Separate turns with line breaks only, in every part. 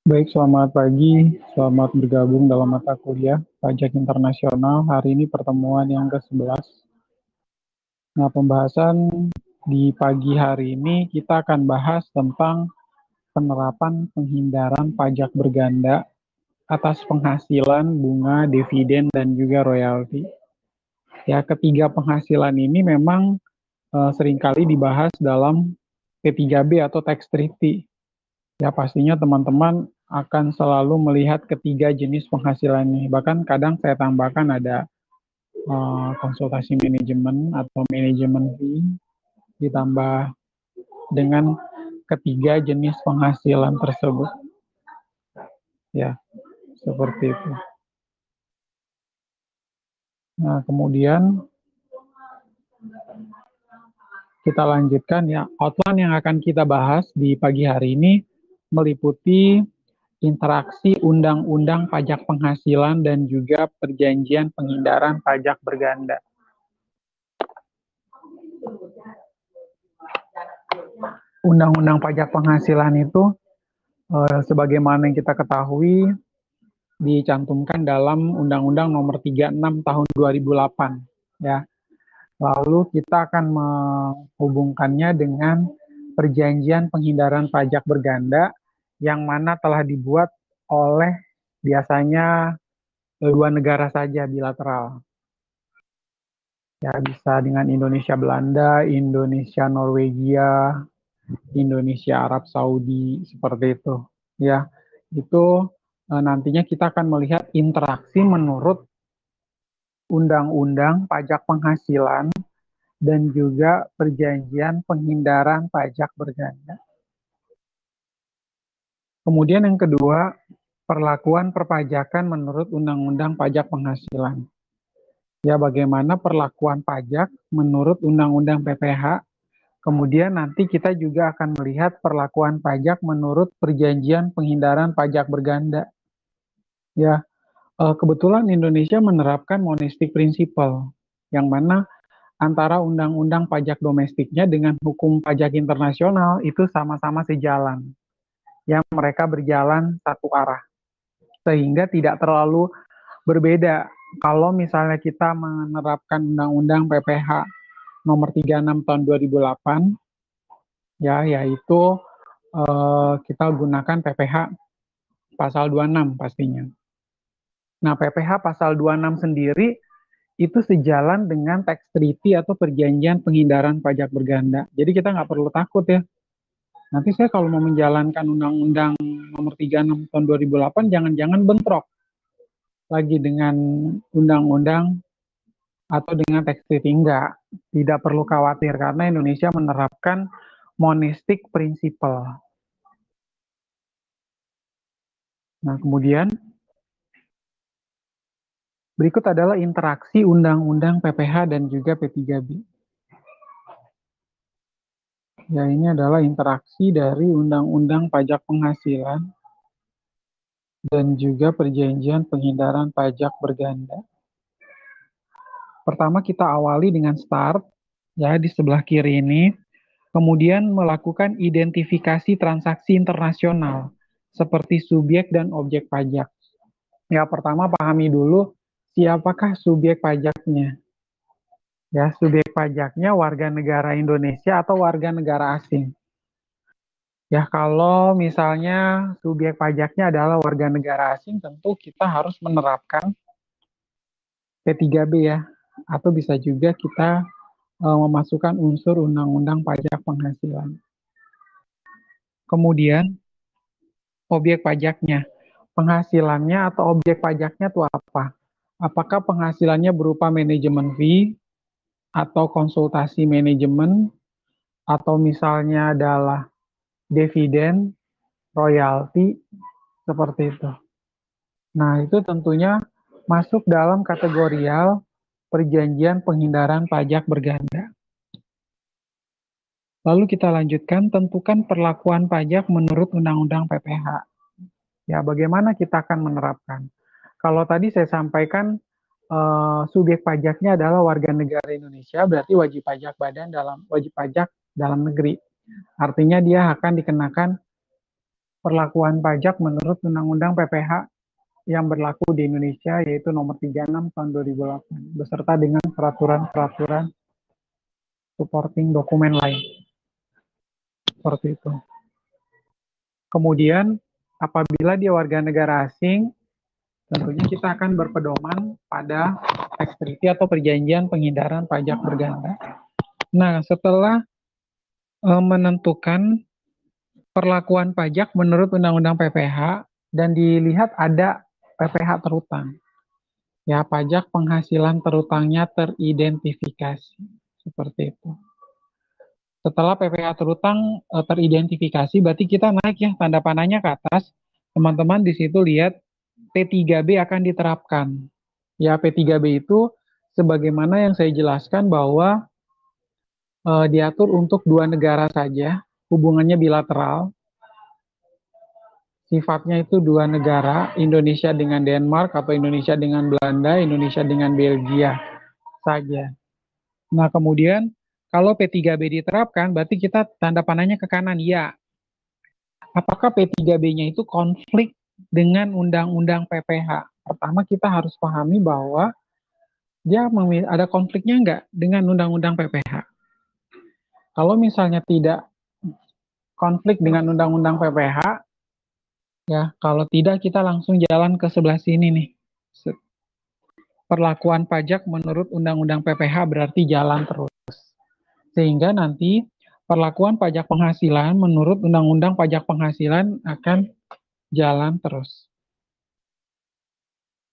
Baik, selamat pagi. Selamat bergabung dalam mata kuliah Pajak Internasional. Hari ini pertemuan yang ke-11. Nah, pembahasan di pagi hari ini kita akan bahas tentang penerapan penghindaran pajak berganda atas penghasilan, bunga, dividen, dan juga royalti. Ya, ketiga penghasilan ini memang seringkali dibahas dalam P3B atau tax treaty. Ya, pastinya teman-teman akan selalu melihat ketiga jenis penghasilan ini. Bahkan kadang saya tambahkan ada konsultasi manajemen atau manajemen fee ditambah dengan ketiga jenis penghasilan tersebut. Ya, seperti itu. Nah, kemudian kita lanjutkan ya. Outline yang akan kita bahas di pagi hari ini meliputi interaksi undang-undang pajak penghasilan dan juga perjanjian penghindaran pajak berganda. Undang-undang pajak penghasilan itu sebagaimana yang kita ketahui dicantumkan dalam Undang-Undang Nomor 36 Tahun 2008 ya. Lalu kita akan menghubungkannya dengan perjanjian penghindaran pajak berganda yang mana telah dibuat oleh biasanya dua negara saja bilateral. Ya, bisa dengan Indonesia Belanda, Indonesia Norwegia, Indonesia Arab Saudi, seperti itu. Ya, itu nantinya kita akan melihat interaksi menurut undang-undang pajak penghasilan dan juga perjanjian penghindaran pajak berganda. Kemudian yang kedua, perlakuan perpajakan menurut undang-undang pajak penghasilan. Ya, bagaimana perlakuan pajak menurut undang-undang PPH. Kemudian nanti kita juga akan melihat perlakuan pajak menurut perjanjian penghindaran pajak berganda. Ya, kebetulan Indonesia menerapkan monistic principle, yang mana antara undang-undang pajak domestiknya dengan hukum pajak internasional itu sama-sama sejalan. Yang mereka berjalan satu arah, sehingga tidak terlalu berbeda. Kalau misalnya kita menerapkan undang-undang PPH nomor 36 tahun 2008, ya, yaitu kita gunakan PPH pasal 26 pastinya. Nah, PPH pasal 26 sendiri itu sejalan dengan tax treaty atau perjanjian penghindaran pajak berganda. Jadi kita nggak perlu takut ya. Nanti saya kalau mau menjalankan Undang-Undang Nomor 36 Tahun 2008, jangan-jangan bentrok lagi dengan Undang-Undang atau dengan tax treaty. Enggak, tidak perlu khawatir karena Indonesia menerapkan monistic principle. Nah, kemudian berikut adalah interaksi Undang-Undang PPH dan juga P3B. Ya, ini adalah interaksi dari Undang-Undang Pajak Penghasilan dan juga Perjanjian Penghindaran Pajak Berganda. Pertama kita awali dengan start, ya di sebelah kiri ini. Kemudian melakukan identifikasi transaksi internasional seperti subjek dan objek pajak. Ya, pertama pahami dulu siapakah subjek pajaknya. Ya, subjek pajaknya warga negara Indonesia atau warga negara asing. Ya, kalau misalnya subjek pajaknya adalah warga negara asing, tentu kita harus menerapkan P3B ya, atau bisa juga kita memasukkan unsur undang-undang pajak penghasilan. Kemudian, objek pajaknya. Penghasilannya atau objek pajaknya itu apa? Apakah penghasilannya berupa manajemen fee, atau konsultasi manajemen, atau misalnya adalah dividen, royalti, seperti itu. Nah, itu tentunya masuk dalam kategorial perjanjian penghindaran pajak berganda. Lalu kita lanjutkan, tentukan perlakuan pajak menurut Undang-Undang PPH. Ya, bagaimana kita akan menerapkan? Kalau tadi saya sampaikan subjek pajaknya adalah warga negara Indonesia, berarti wajib pajak dalam negeri. Artinya dia akan dikenakan perlakuan pajak menurut Undang-Undang PPH yang berlaku di Indonesia, yaitu nomor 36 tahun 2008, beserta dengan peraturan-peraturan supporting dokumen lain. Seperti itu. Kemudian, apabila dia warga negara asing, tentunya kita akan berpedoman pada tax treaty atau perjanjian penghindaran pajak berganda. Nah, setelah menentukan perlakuan pajak menurut Undang-Undang PPH dan dilihat ada PPH terutang, ya pajak penghasilan terutangnya teridentifikasi seperti itu. Setelah PPH terutang teridentifikasi, berarti kita naik ya tanda panahnya ke atas. Teman-teman di situ lihat P3B akan diterapkan. Ya P3B itu sebagaimana yang saya jelaskan bahwa diatur untuk dua negara saja, hubungannya bilateral. Sifatnya itu dua negara, Indonesia dengan Denmark atau Indonesia dengan Belanda, Indonesia dengan Belgia saja. Nah, kemudian kalau P3B diterapkan, berarti kita tanda panahnya ke kanan, ya. Apakah P3B-nya itu konflik dengan Undang-Undang PPH? Pertama, kita harus pahami bahwa dia ada konfliknya enggak dengan Undang-Undang PPH. Kalau misalnya tidak konflik dengan Undang-Undang PPH, ya kalau tidak kita langsung jalan ke sebelah sini nih. Perlakuan pajak menurut Undang-Undang PPH berarti jalan terus. Sehingga nanti perlakuan pajak penghasilan menurut Undang-Undang Pajak Penghasilan akan jalan terus.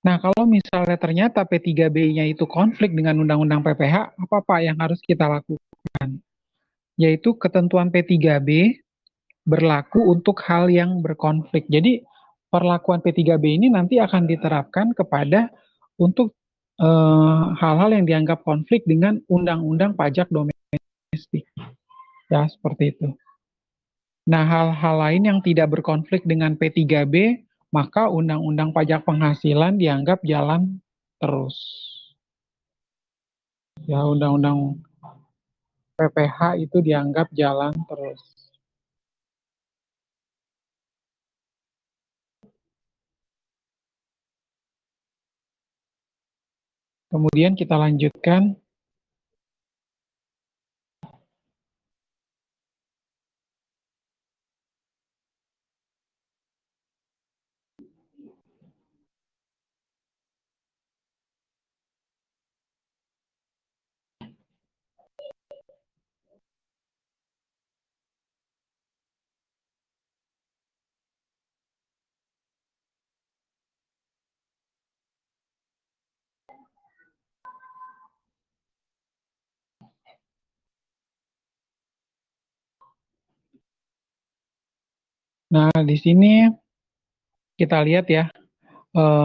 Nah, kalau misalnya ternyata P3B-nya itu konflik dengan Undang-Undang PPH, apa Pak yang harus kita lakukan? Yaitu ketentuan P3B berlaku untuk hal yang berkonflik. Jadi, perlakuan P3B ini nanti akan diterapkan kepada untuk hal-hal yang dianggap konflik dengan Undang-Undang Pajak Domestik. Ya, seperti itu. Nah, hal-hal lain yang tidak berkonflik dengan P3B, maka Undang-Undang Pajak Penghasilan dianggap jalan terus. Ya, Undang-Undang PPH itu dianggap jalan terus. Kemudian kita lanjutkan. Nah, di sini kita lihat ya,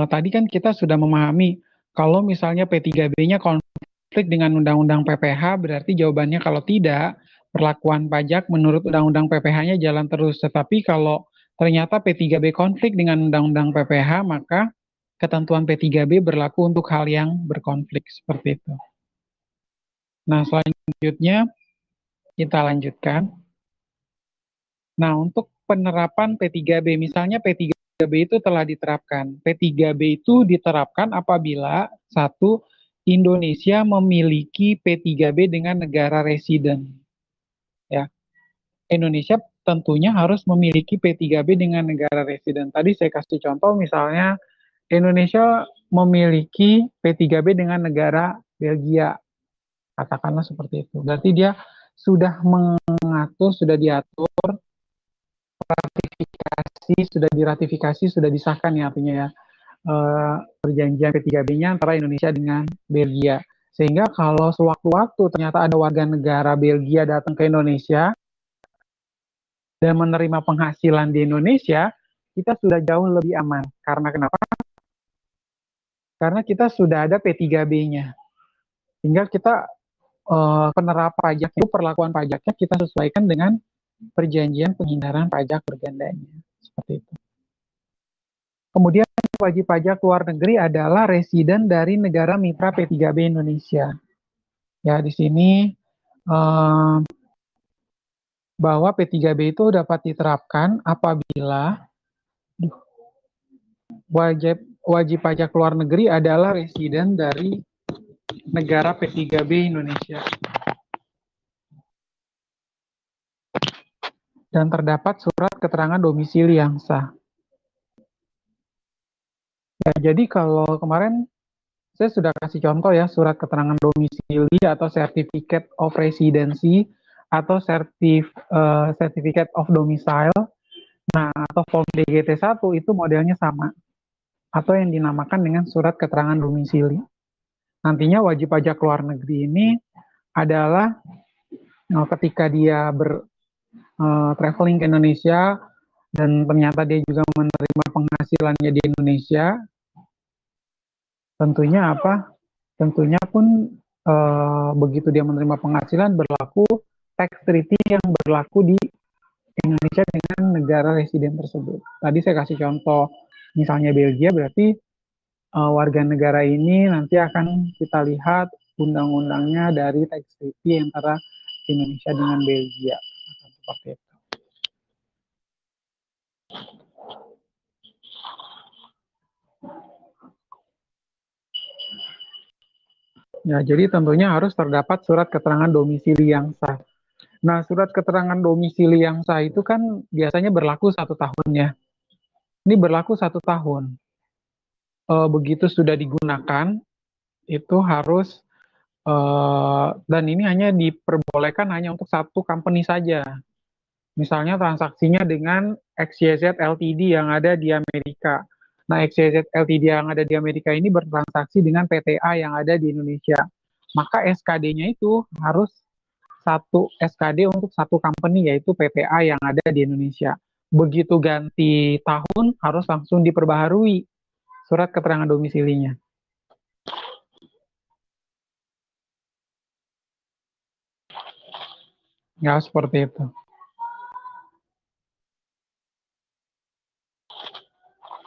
tadi kan kita sudah memahami kalau misalnya P3B-nya konflik dengan Undang-Undang PPH, berarti jawabannya kalau tidak, perlakuan pajak menurut Undang-Undang PPH-nya jalan terus. Tetapi kalau ternyata P3B konflik dengan Undang-Undang PPH, maka ketentuan P3B berlaku untuk hal yang berkonflik, seperti itu. Nah, selanjutnya kita lanjutkan. Nah, untuk penerapan P3B, misalnya P3B itu telah diterapkan. P3B itu diterapkan apabila satu, Indonesia memiliki P3B dengan negara residen. Ya, Indonesia tentunya harus memiliki P3B dengan negara residen. Tadi saya kasih contoh misalnya Indonesia memiliki P3B dengan negara Belgia. Katakanlah seperti itu. Berarti dia sudah mengatur, sudah diatur sudah diratifikasi, sudah disahkan ya artinya ya perjanjian P3B-nya antara Indonesia dengan Belgia. Sehingga kalau sewaktu-waktu ternyata ada warga negara Belgia datang ke Indonesia dan menerima penghasilan di Indonesia, kita sudah jauh lebih aman. Karena kenapa? Karena kita sudah ada P3B-nya. Sehingga kita penerapan pajak itu, perlakuan pajaknya kita sesuaikan dengan perjanjian penghindaran pajak bergandanya. Seperti itu. Kemudian wajib pajak luar negeri adalah residen dari negara mitra P3B Indonesia. Ya, di sini bahwa P3B itu dapat diterapkan apabila wajib pajak luar negeri adalah residen dari negara P3B Indonesia dan terdapat surat keterangan domisili yang sah. Ya, jadi kalau kemarin saya sudah kasih contoh ya, surat keterangan domisili atau Certificate of Residency atau Certificate of Domicile. Nah, atau form DGT1 itu modelnya sama atau yang dinamakan dengan surat keterangan domisili. Nantinya wajib pajak luar negeri ini adalah ketika dia traveling ke Indonesia dan ternyata dia juga menerima penghasilannya di Indonesia, tentunya apa? Tentunya pun begitu dia menerima penghasilan berlaku tax treaty yang berlaku di Indonesia dengan negara residen tersebut. Tadi saya kasih contoh misalnya Belgia, berarti warga negara ini nanti akan kita lihat undang-undangnya dari tax treaty antara Indonesia dengan Belgia. Seperti itu. Ya, jadi tentunya harus terdapat surat keterangan domisili yang sah. Nah, surat keterangan domisili yang sah itu kan biasanya berlaku 1 tahun ya. Ini berlaku 1 tahun. Begitu sudah digunakan, itu harus dan ini hanya diperbolehkan hanya untuk satu company saja. Misalnya transaksinya dengan XYZ Ltd yang ada di Amerika. Nah, XYZ Ltd yang ada di Amerika ini bertransaksi dengan PTA yang ada di Indonesia. Maka SKD-nya itu harus satu SKD untuk satu company, yaitu PTA yang ada di Indonesia. Begitu ganti tahun, harus langsung diperbaharui surat keterangan domisilinya. Ya, seperti itu.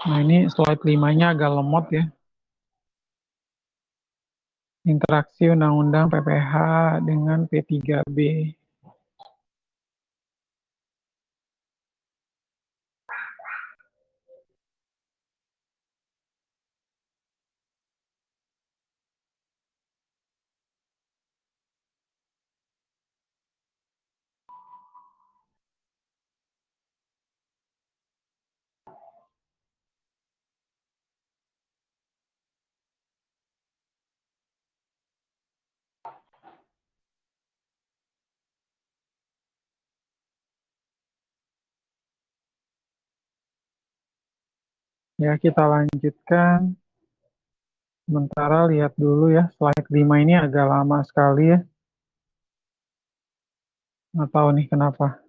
Nah, ini slide 5-nya agak lemot ya. Interaksi Undang-Undang PPH dengan P3B. Ya, kita lanjutkan. Sementara lihat dulu ya, slide 5 ini agak lama sekali ya. Nggak tahu nih kenapa.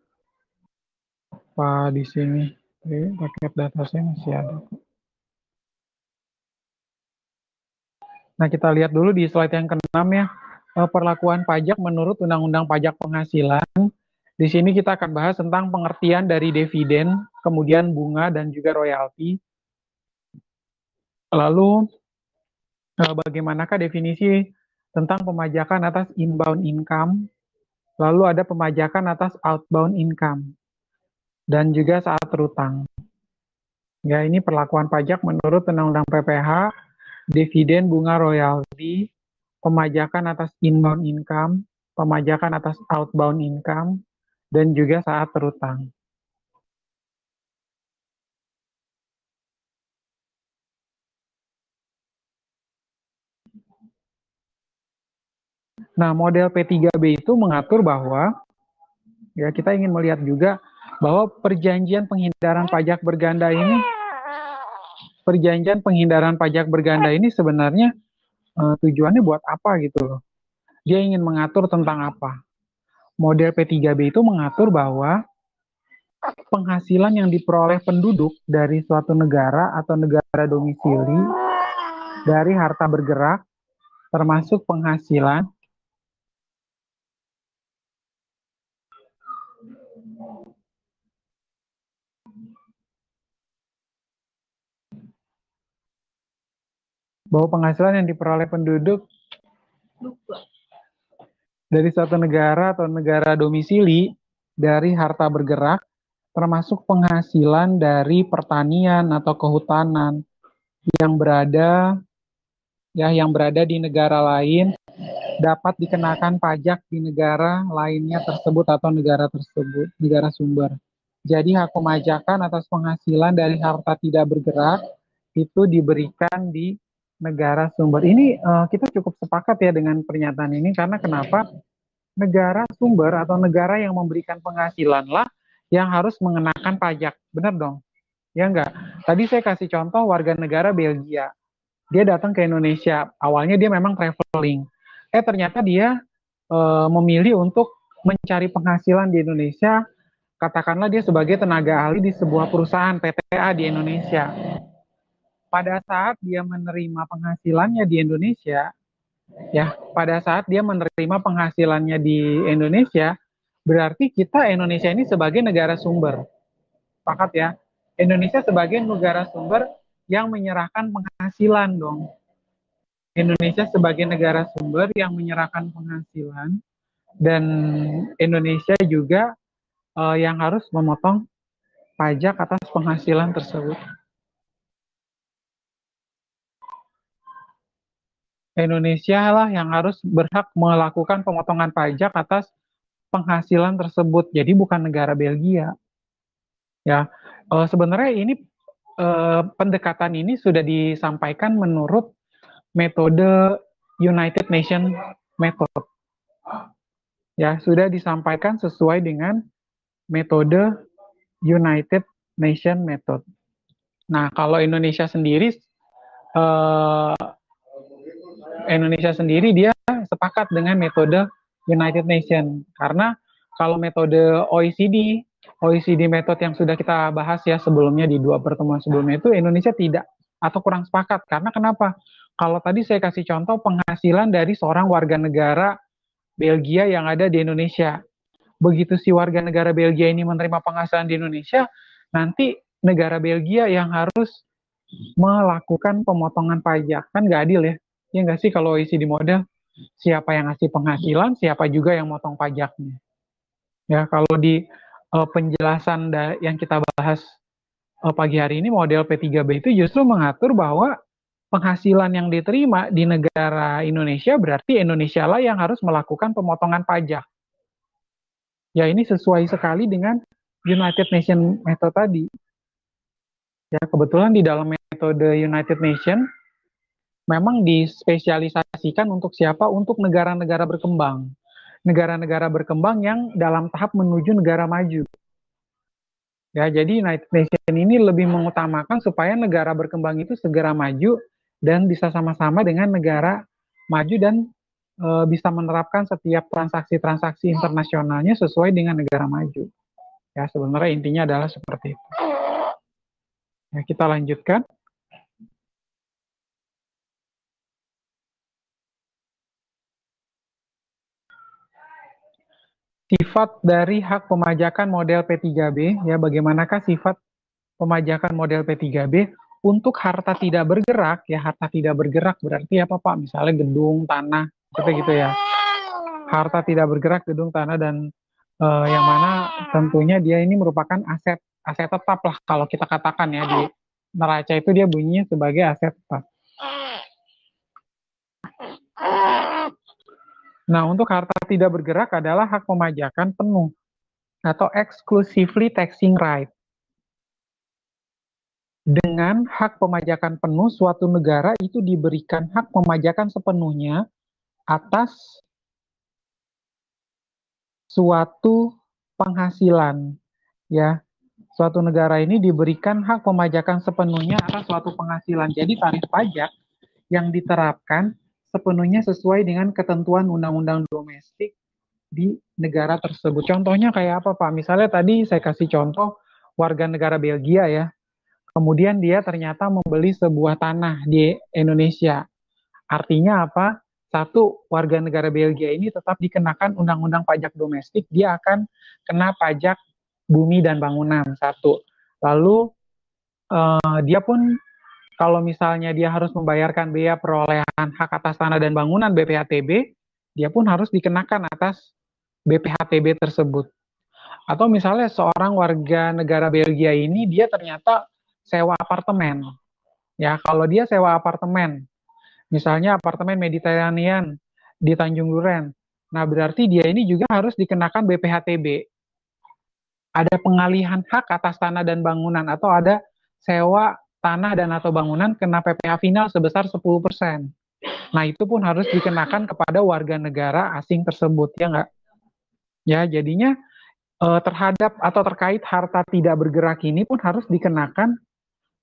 Apa di sini. Oke, paket data saya masih ada. Nah, kita lihat dulu di slide yang ke-6 ya. Perlakuan pajak menurut Undang-Undang Pajak Penghasilan. Di sini kita akan bahas tentang pengertian dari dividen, kemudian bunga, dan juga royalti. Lalu, bagaimanakah definisi tentang pemajakan atas inbound income, lalu ada pemajakan atas outbound income, dan juga saat terutang. Ya, ini perlakuan pajak menurut Undang-Undang PPH, dividen, bunga, royalti, pemajakan atas inbound income, pemajakan atas outbound income, dan juga saat terutang. Nah, model P3B itu mengatur bahwa ya kita ingin melihat juga bahwa perjanjian penghindaran pajak berganda ini sebenarnya tujuannya buat apa gitu loh. Dia ingin mengatur tentang apa? Model P3B itu mengatur bahwa penghasilan yang diperoleh penduduk dari suatu negara atau negara domisili dari harta bergerak termasuk penghasilan bahwa penghasilan yang diperoleh penduduk dari suatu negara atau negara domisili dari harta bergerak, termasuk penghasilan dari pertanian atau kehutanan yang berada di negara lain dapat dikenakan pajak di negara lainnya tersebut atau negara sumber. Jadi hak pemajakan atas penghasilan dari harta tidak bergerak itu diberikan di negara sumber. Ini kita cukup sepakat ya dengan pernyataan ini karena kenapa? Negara sumber atau negara yang memberikan penghasilan lah yang harus mengenakan pajak. Benar dong? Ya enggak? Tadi saya kasih contoh warga negara Belgia. Dia datang ke Indonesia. Awalnya dia memang traveling. Ternyata dia memilih untuk mencari penghasilan di Indonesia. Katakanlah dia sebagai tenaga ahli di sebuah perusahaan PTA di Indonesia. Pada saat dia menerima penghasilannya di Indonesia, pada saat dia menerima penghasilannya di Indonesia, berarti kita Indonesia ini sebagai negara sumber. Sepakat ya? Indonesia sebagai negara sumber yang menyerahkan penghasilan dong. Indonesia sebagai negara sumber yang menyerahkan penghasilan dan Indonesia juga yang harus memotong pajak atas penghasilan tersebut. Indonesia lah yang harus berhak melakukan pemotongan pajak atas penghasilan tersebut. Jadi bukan negara Belgia. Ya, sebenarnya ini pendekatan ini sudah disampaikan menurut metode United Nations Method. Ya, sudah disampaikan sesuai dengan metode United Nations Method. Nah, kalau Indonesia sendiri dia sepakat dengan metode United Nations karena kalau metode OECD metode yang sudah kita bahas ya sebelumnya di 2 pertemuan sebelumnya itu Indonesia tidak atau kurang sepakat karena kenapa? Kalau tadi saya kasih contoh penghasilan dari seorang warga negara Belgia yang ada di Indonesia. Begitu si warga negara Belgia ini menerima penghasilan di Indonesia, nanti negara Belgia yang harus melakukan pemotongan pajak. Kan nggak adil ya? Ya nggak sih kalau OECD model? Siapa yang ngasih penghasilan, siapa juga yang motong pajaknya. Ya, kalau di penjelasan yang kita bahas pagi hari ini, model P3B itu justru mengatur bahwa penghasilan yang diterima di negara Indonesia berarti Indonesia lah yang harus melakukan pemotongan pajak. Ya, ini sesuai sekali dengan United Nations Method tadi. Ya, kebetulan di dalam metode United Nations memang dispesialisasikan untuk siapa? Untuk negara-negara berkembang. Negara-negara berkembang yang dalam tahap menuju negara maju. Ya, jadi United Nations ini lebih mengutamakan supaya negara berkembang itu segera maju dan bisa sama-sama dengan negara maju dan bisa menerapkan setiap transaksi-transaksi internasionalnya sesuai dengan negara maju. Ya, sebenarnya intinya adalah seperti itu. Ya, kita lanjutkan. Sifat dari hak pemajakan model P3B, ya bagaimanakah sifat pemajakan model P3B untuk harta tidak bergerak, ya harta tidak bergerak berarti apa Pak? Misalnya gedung, tanah, seperti gitu ya. Harta tidak bergerak, gedung, tanah, dan yang mana tentunya dia ini merupakan aset tetap lah kalau kita katakan ya di neraca itu dia bunyinya sebagai aset tetap. Nah, untuk harta tidak bergerak adalah hak pemajakan penuh atau exclusively taxing right. Dengan hak pemajakan penuh, suatu negara itu diberikan hak pemajakan sepenuhnya atas suatu penghasilan. Ya, suatu negara ini diberikan hak pemajakan sepenuhnya atas suatu penghasilan. Jadi tarif pajak yang diterapkan sepenuhnya sesuai dengan ketentuan undang-undang domestik di negara tersebut. Contohnya kayak apa Pak? Misalnya tadi saya kasih contoh warga negara Belgia ya. Kemudian dia ternyata membeli sebuah tanah di Indonesia. Artinya apa? Satu, warga negara Belgia ini tetap dikenakan undang-undang pajak domestik. Dia akan kena pajak bumi dan bangunan. Satu. Lalu dia pun kalau misalnya dia harus membayarkan biaya perolehan hak atas tanah dan bangunan BPHTB, dia pun harus dikenakan atas BPHTB tersebut. Atau misalnya seorang warga negara Belgia ini dia ternyata sewa apartemen. Ya, kalau dia sewa apartemen, misalnya apartemen Mediterranean di Tanjung Duren. Nah, berarti dia ini juga harus dikenakan BPHTB. Ada pengalihan hak atas tanah dan bangunan atau ada sewa tanah dan atau bangunan kena PPh final sebesar 10%. Nah, itu pun harus dikenakan kepada warga negara asing tersebut, ya nggak? Ya, jadinya terhadap atau terkait harta tidak bergerak ini pun harus dikenakan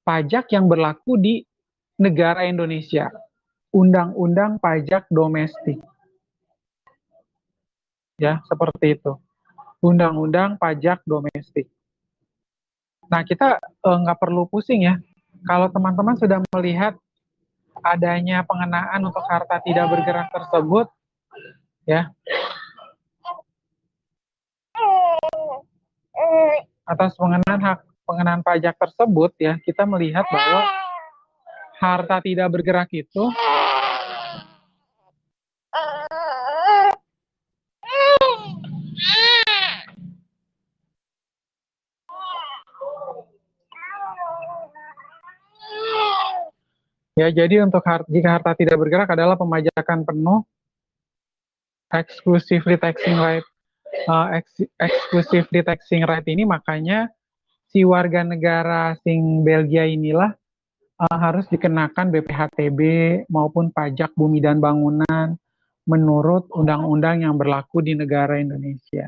pajak yang berlaku di negara Indonesia. Undang-undang pajak domestik. Ya, seperti itu. Undang-undang pajak domestik. Nah, kita nggak perlu pusing ya. Kalau teman-teman sudah melihat adanya pengenaan untuk harta tidak bergerak tersebut, ya, atas pengenaan pajak tersebut, ya, kita melihat bahwa harta tidak bergerak itu ya, jadi untuk jika harta tidak bergerak adalah pemajakan penuh exclusively taxing right, exclusively taxing right ini, makanya si warga negara asing Belgia inilah harus dikenakan BPHTB maupun pajak bumi dan bangunan menurut undang-undang yang berlaku di negara Indonesia.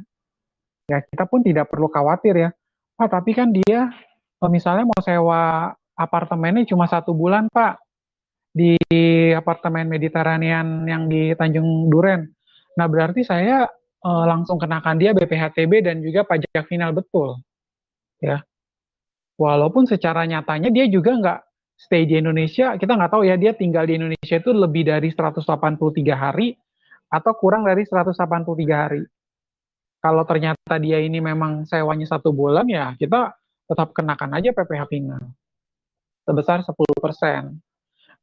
Ya, kita pun tidak perlu khawatir ya. Pak, tapi kan dia misalnya mau sewa apartemennya cuma 1 bulan, Pak, di apartemen Mediterranean yang di Tanjung Duren. Nah, berarti saya langsung kenakan dia BPHTB dan juga pajak final, betul. Ya, walaupun secara nyatanya dia juga nggak stay di Indonesia, kita nggak tahu ya dia tinggal di Indonesia itu lebih dari 183 hari atau kurang dari 183 hari. Kalau ternyata dia ini memang sewanya 1 bulan, ya kita tetap kenakan aja PPh final sebesar 10%.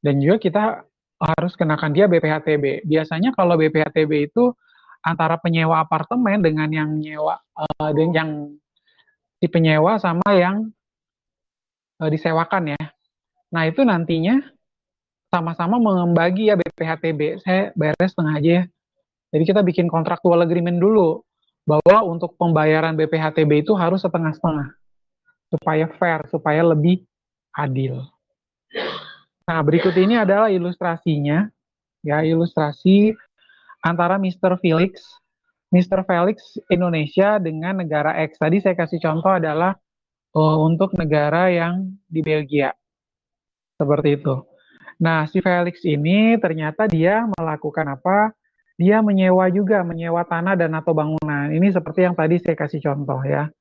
Dan juga kita harus kenakan dia BPHTB. Biasanya kalau BPHTB itu antara penyewa apartemen dengan yang nyewa, yang si penyewa sama yang disewakan ya. Nah, itu nantinya sama-sama membagi ya BPHTB. Saya bayarnya setengah aja ya. Jadi kita bikin kontraktual agreement dulu bahwa untuk pembayaran BPHTB itu harus setengah-setengah supaya fair, supaya lebih adil. Nah, berikut ini adalah ilustrasinya, ya, ilustrasi antara Mr. Felix Indonesia dengan negara X. Tadi saya kasih contoh adalah untuk negara yang di Belgia. Seperti itu. Nah, si Felix ini ternyata dia melakukan apa? Dia menyewa tanah dan atau bangunan. Ini seperti yang tadi saya kasih contoh ya.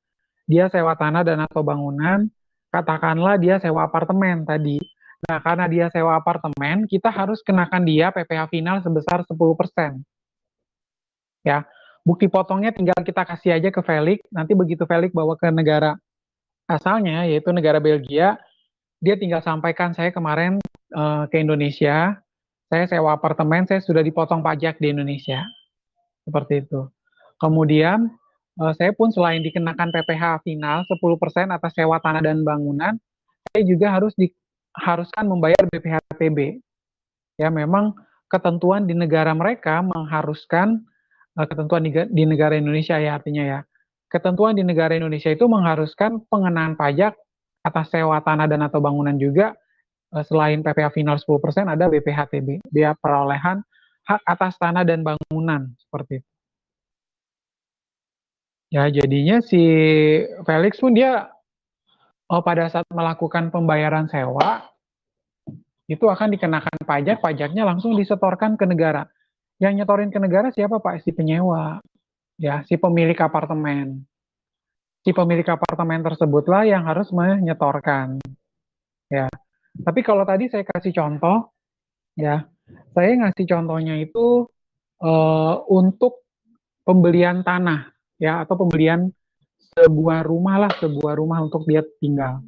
Dia sewa tanah dan atau bangunan, katakanlah dia sewa apartemen tadi. Nah, karena dia sewa apartemen, kita harus kenakan dia PPh final sebesar 10%. Ya, bukti potongnya tinggal kita kasih aja ke Felix. Nanti begitu Felix bawa ke negara asalnya, yaitu negara Belgia, dia tinggal sampaikan saya kemarin ke Indonesia, saya sewa apartemen, saya sudah dipotong pajak di Indonesia. Seperti itu. Kemudian, saya pun selain dikenakan PPh final 10% atas sewa tanah dan bangunan, saya juga diharuskan membayar BPHTB. Ya, memang ketentuan di negara mereka mengharuskan ketentuan di negara Indonesia ya, artinya ya. Ketentuan di negara Indonesia itu mengharuskan pengenaan pajak atas sewa tanah dan atau bangunan juga, selain PPh final 10% ada BPHTB, biaya perolehan hak atas tanah dan bangunan, seperti itu. Ya, jadinya si Felix pun dia pada saat melakukan pembayaran sewa itu akan dikenakan pajak, pajaknya langsung disetorkan ke negara. Yang nyetorin ke negara siapa, Pak? Si penyewa, ya, si pemilik apartemen. Si pemilik apartemen tersebutlah yang harus menyetorkan, ya. Tapi kalau tadi saya kasih contoh, ya, saya ngasih contohnya itu untuk pembelian tanah, ya, atau pembelian sebuah rumah untuk dia tinggal.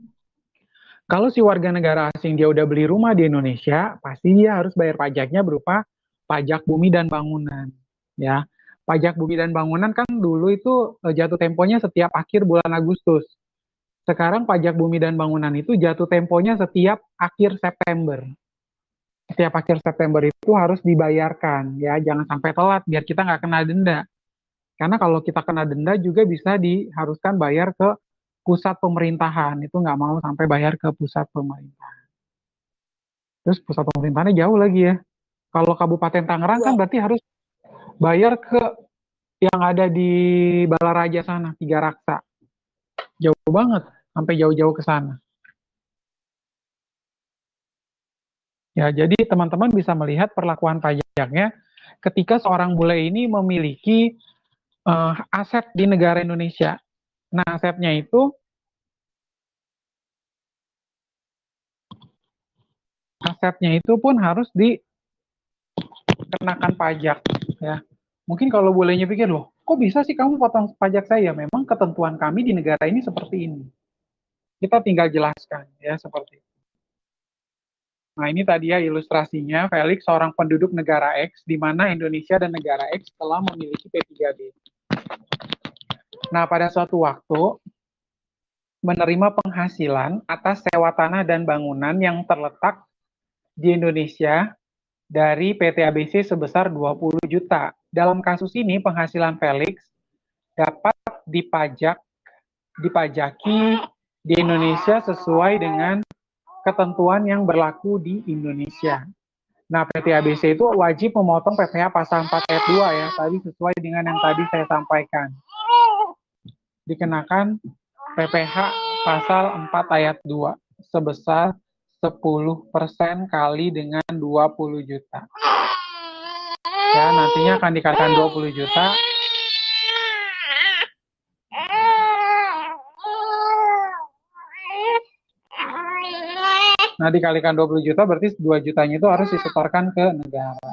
Kalau si warga negara asing dia udah beli rumah di Indonesia, pasti dia harus bayar pajaknya berupa pajak bumi dan bangunan, ya. Pajak bumi dan bangunan kan dulu itu jatuh temponya setiap akhir bulan Agustus. Sekarang pajak bumi dan bangunan itu jatuh temponya setiap akhir September. Setiap akhir September itu harus dibayarkan, ya jangan sampai telat biar kita nggak kena denda. Karena kalau kita kena denda juga bisa diharuskan bayar ke pusat pemerintahan, itu nggak mau sampai bayar ke pusat pemerintah. Terus pusat pemerintahannya jauh lagi ya. Kalau Kabupaten Tangerang kan berarti harus bayar ke yang ada di Balaraja sana, Tiga Raksa. Jauh banget, sampai jauh-jauh ke sana. Ya, jadi teman-teman bisa melihat perlakuan pajaknya ketika seorang bule ini memiliki aset di negara Indonesia. Nah, asetnya itu pun harus dikenakan pajak, ya. Mungkin kalau bolehnya pikir loh, kok bisa sih kamu potong pajak saya? Memang ketentuan kami di negara ini seperti ini. Kita tinggal jelaskan, ya seperti itu. Nah, ini tadi ya ilustrasinya, Felix seorang penduduk negara X, di mana Indonesia dan negara X telah memiliki P3B. Nah, pada suatu waktu, menerima penghasilan atas sewa tanah dan bangunan yang terletak di Indonesia dari PT ABC sebesar 20 juta. Dalam kasus ini, penghasilan Felix dapat dipajaki di Indonesia sesuai dengan ketentuan yang berlaku di Indonesia. Nah, PT ABC itu wajib memotong PPh pasal 4 ayat 2 ya, tadi sesuai dengan yang tadi saya sampaikan. Dikenakan PPh pasal 4 ayat 2 sebesar 10% kali dengan 20 juta. Ya, nantinya akan dikatakan 20 juta. Nah, dikalikan 20 juta berarti 2 jutanya itu harus disetorkan ke negara.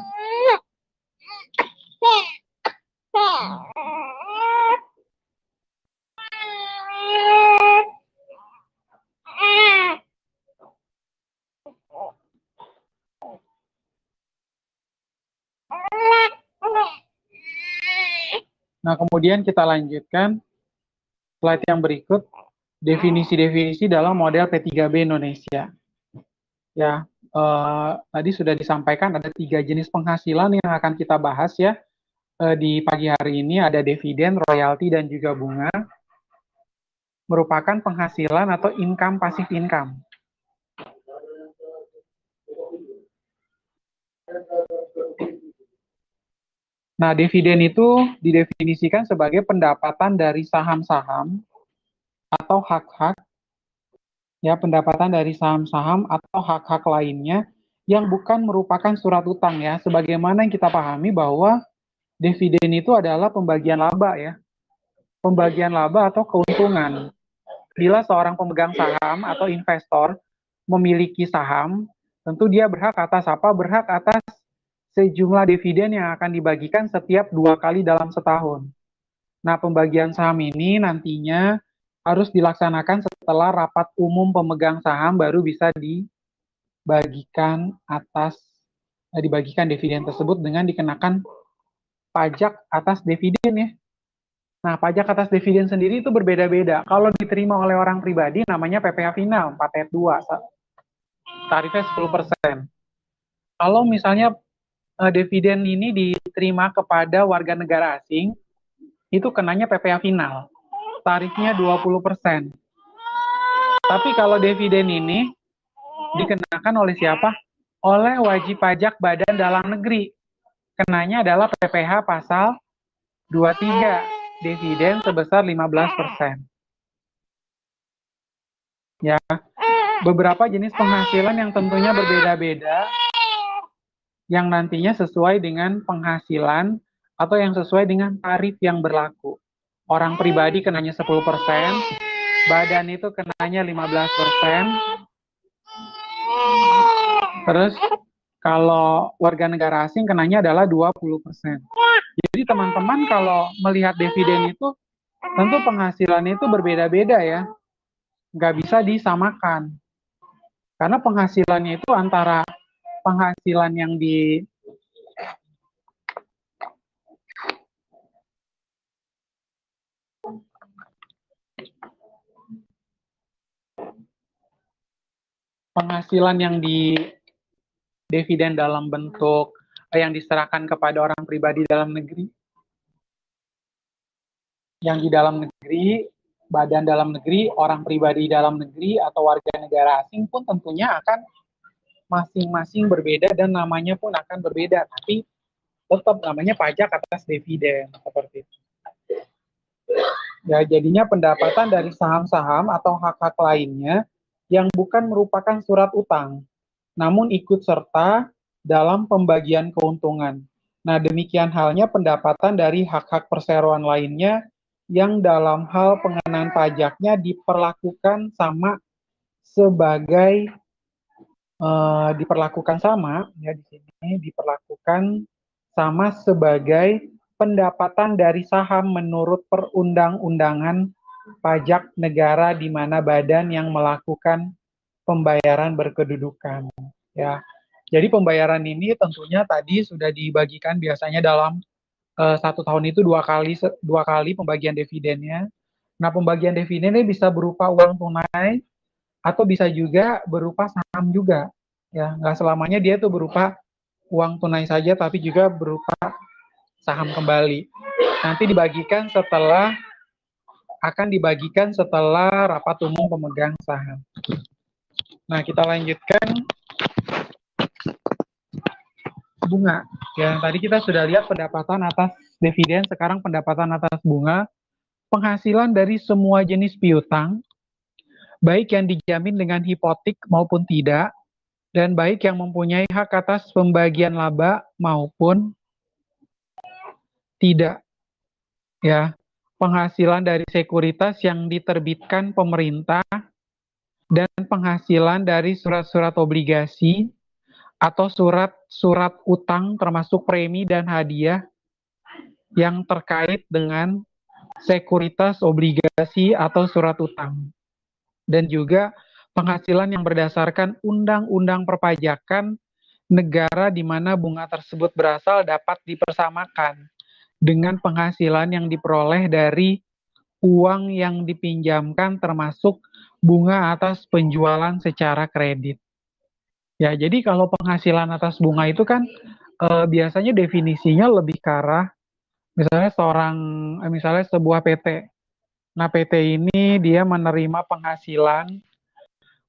Nah, kemudian kita lanjutkan slide yang berikut, definisi-definisi dalam model P3B Indonesia. Ya, tadi sudah disampaikan ada 3 jenis penghasilan yang akan kita bahas ya. Di pagi hari ini ada dividen, royalti, dan juga bunga, merupakan penghasilan atau income passive income. Nah, dividen itu didefinisikan sebagai pendapatan dari saham-saham atau hak-hak, ya pendapatan dari saham-saham atau hak-hak lainnya yang bukan merupakan surat utang ya. Sebagaimana yang kita pahami bahwa dividen itu adalah pembagian laba ya. Pembagian laba atau keuntungan. Bila seorang pemegang saham atau investor memiliki saham, tentu dia berhak atas apa? Berhak atas sejumlah dividen yang akan dibagikan setiap 2 kali dalam setahun. Nah, pembagian saham ini nantinya harus dilaksanakan setelah rapat umum pemegang saham baru bisa dibagikan dividen tersebut dengan dikenakan pajak atas dividen ya. Nah, pajak atas dividen sendiri itu berbeda-beda. Kalau diterima oleh orang pribadi namanya PPh final 4 ayat 2, tarifnya 10%. Kalau misalnya dividen ini diterima kepada warga negara asing, itu kenanya PPh final. Tarifnya 20%. Tapi kalau dividen ini dikenakan oleh siapa? Oleh wajib pajak badan dalam negeri. Kenanya adalah PPh pasal 23, dividen sebesar 15%. Ya, beberapa jenis penghasilan yang tentunya berbeda-beda, yang nantinya sesuai dengan penghasilan atau yang sesuai dengan tarif yang berlaku. Orang pribadi kenanya 10%, badan itu kenanya 15%, terus kalau warga negara asing kenanya adalah 20%. Jadi teman-teman kalau melihat dividen itu, tentu penghasilan itu berbeda-beda ya. Nggak bisa disamakan. Karena penghasilannya itu antara penghasilan yang penghasilan yang di dividen dalam bentuk yang diserahkan kepada orang pribadi dalam negeri, yang di dalam negeri, badan dalam negeri, orang pribadi dalam negeri, atau warga negara asing pun tentunya akan masing-masing berbeda dan namanya pun akan berbeda. Tapi tetap namanya pajak atas dividen seperti itu. Ya, jadinya pendapatan dari saham-saham atau hak-hak lainnya yang bukan merupakan surat utang, namun ikut serta dalam pembagian keuntungan. Nah, demikian halnya pendapatan dari hak-hak perseroan lainnya yang dalam hal pengenaan pajaknya diperlakukan sama sebagai diperlakukan sama ya di sini diperlakukan sama sebagai pendapatan dari saham menurut perundang-undangan pajak negara di mana badan yang melakukan pembayaran berkedudukan ya. Jadi pembayaran ini tentunya tadi sudah dibagikan biasanya dalam 1 tahun itu dua kali pembagian dividennya. Nah, pembagian dividennya bisa berupa uang tunai atau bisa juga berupa saham juga ya, nggak selamanya dia tuh berupa uang tunai saja tapi juga berupa saham kembali. Nanti akan dibagikan setelah rapat umum pemegang saham. Nah, kita lanjutkan bunga. Ya, tadi kita sudah lihat pendapatan atas dividen, sekarang pendapatan atas bunga. Penghasilan dari semua jenis piutang, baik yang dijamin dengan hipotek maupun tidak, dan baik yang mempunyai hak atas pembagian laba maupun tidak. Ya, penghasilan dari sekuritas yang diterbitkan pemerintah dan penghasilan dari surat-surat obligasi atau surat-surat utang termasuk premi dan hadiah yang terkait dengan sekuritas obligasi atau surat utang. Dan juga penghasilan yang berdasarkan undang-undang perpajakan negara di mana bunga tersebut berasal dapat dipersamakan dengan penghasilan yang diperoleh dari uang yang dipinjamkan termasuk bunga atas penjualan secara kredit. Ya, jadi kalau penghasilan atas bunga itu kan biasanya definisinya lebih ke arah misalnya sebuah PT. Nah, PT ini dia menerima penghasilan,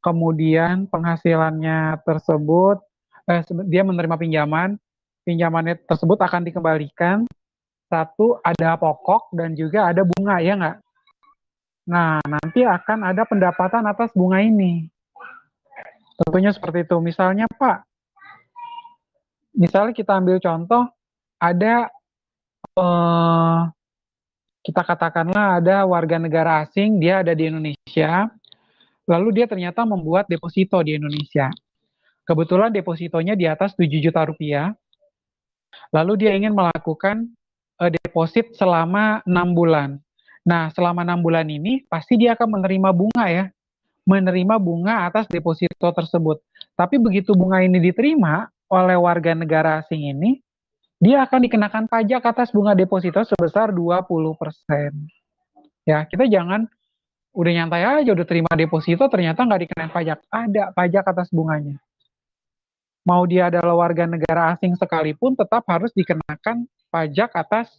kemudian penghasilannya tersebut dia menerima pinjamannya tersebut akan dikembalikan. Satu, ada pokok dan juga ada bunga, ya nggak? Nah, nanti akan ada pendapatan atas bunga ini. Tentunya seperti itu. Misalnya kita ambil contoh, ada eh, kita katakanlah ada warga negara asing, dia ada di Indonesia, lalu dia ternyata membuat deposito di Indonesia. Kebetulan depositonya di atas 7 juta rupiah, lalu dia ingin melakukan deposit selama 6 bulan. Nah, selama 6 bulan ini pasti dia akan menerima bunga atas deposito tersebut. Tapi begitu bunga ini diterima oleh warga negara asing ini, dia akan dikenakan pajak atas bunga deposito sebesar 20%. Ya, kita jangan udah nyantai aja, udah terima deposito, ternyata nggak dikenakan pajak. Ada pajak atas bunganya. Mau dia adalah warga negara asing sekalipun, tetap harus dikenakan pajak atas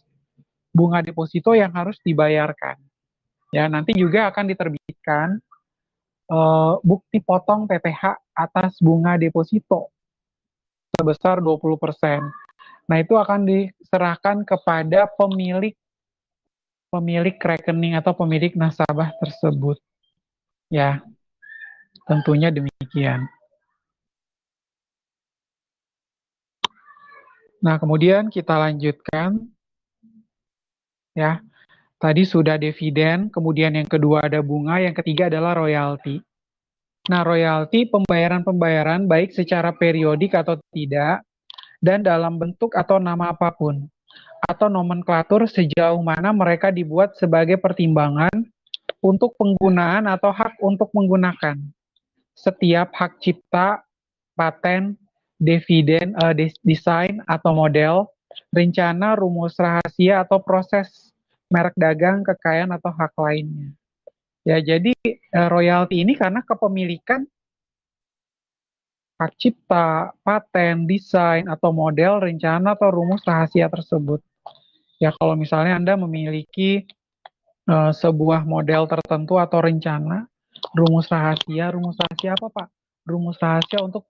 bunga deposito yang harus dibayarkan. Ya, nanti juga akan diterbitkan bukti potong PPh atas bunga deposito sebesar 20%. Nah, itu akan diserahkan kepada pemilik rekening atau pemilik nasabah tersebut. Ya, tentunya demikian. Nah, kemudian kita lanjutkan. Ya, tadi sudah dividen, kemudian yang kedua ada bunga, yang ketiga adalah royalti. Nah, royalti pembayaran-pembayaran baik secara periodik atau tidak, dan dalam bentuk atau nama apapun, atau nomenklatur sejauh mana mereka dibuat sebagai pertimbangan untuk penggunaan atau hak untuk menggunakan. Setiap hak cipta, paten, dividen, desain atau model, rencana, rumus rahasia atau proses merek dagang, kekayaan atau hak lainnya. Ya, jadi royalti ini karena kepemilikan hak cipta, paten, desain, atau model, rencana, atau rumus rahasia tersebut. Ya, kalau misalnya Anda memiliki sebuah model tertentu atau rencana, rumus rahasia apa Pak? Rumus rahasia untuk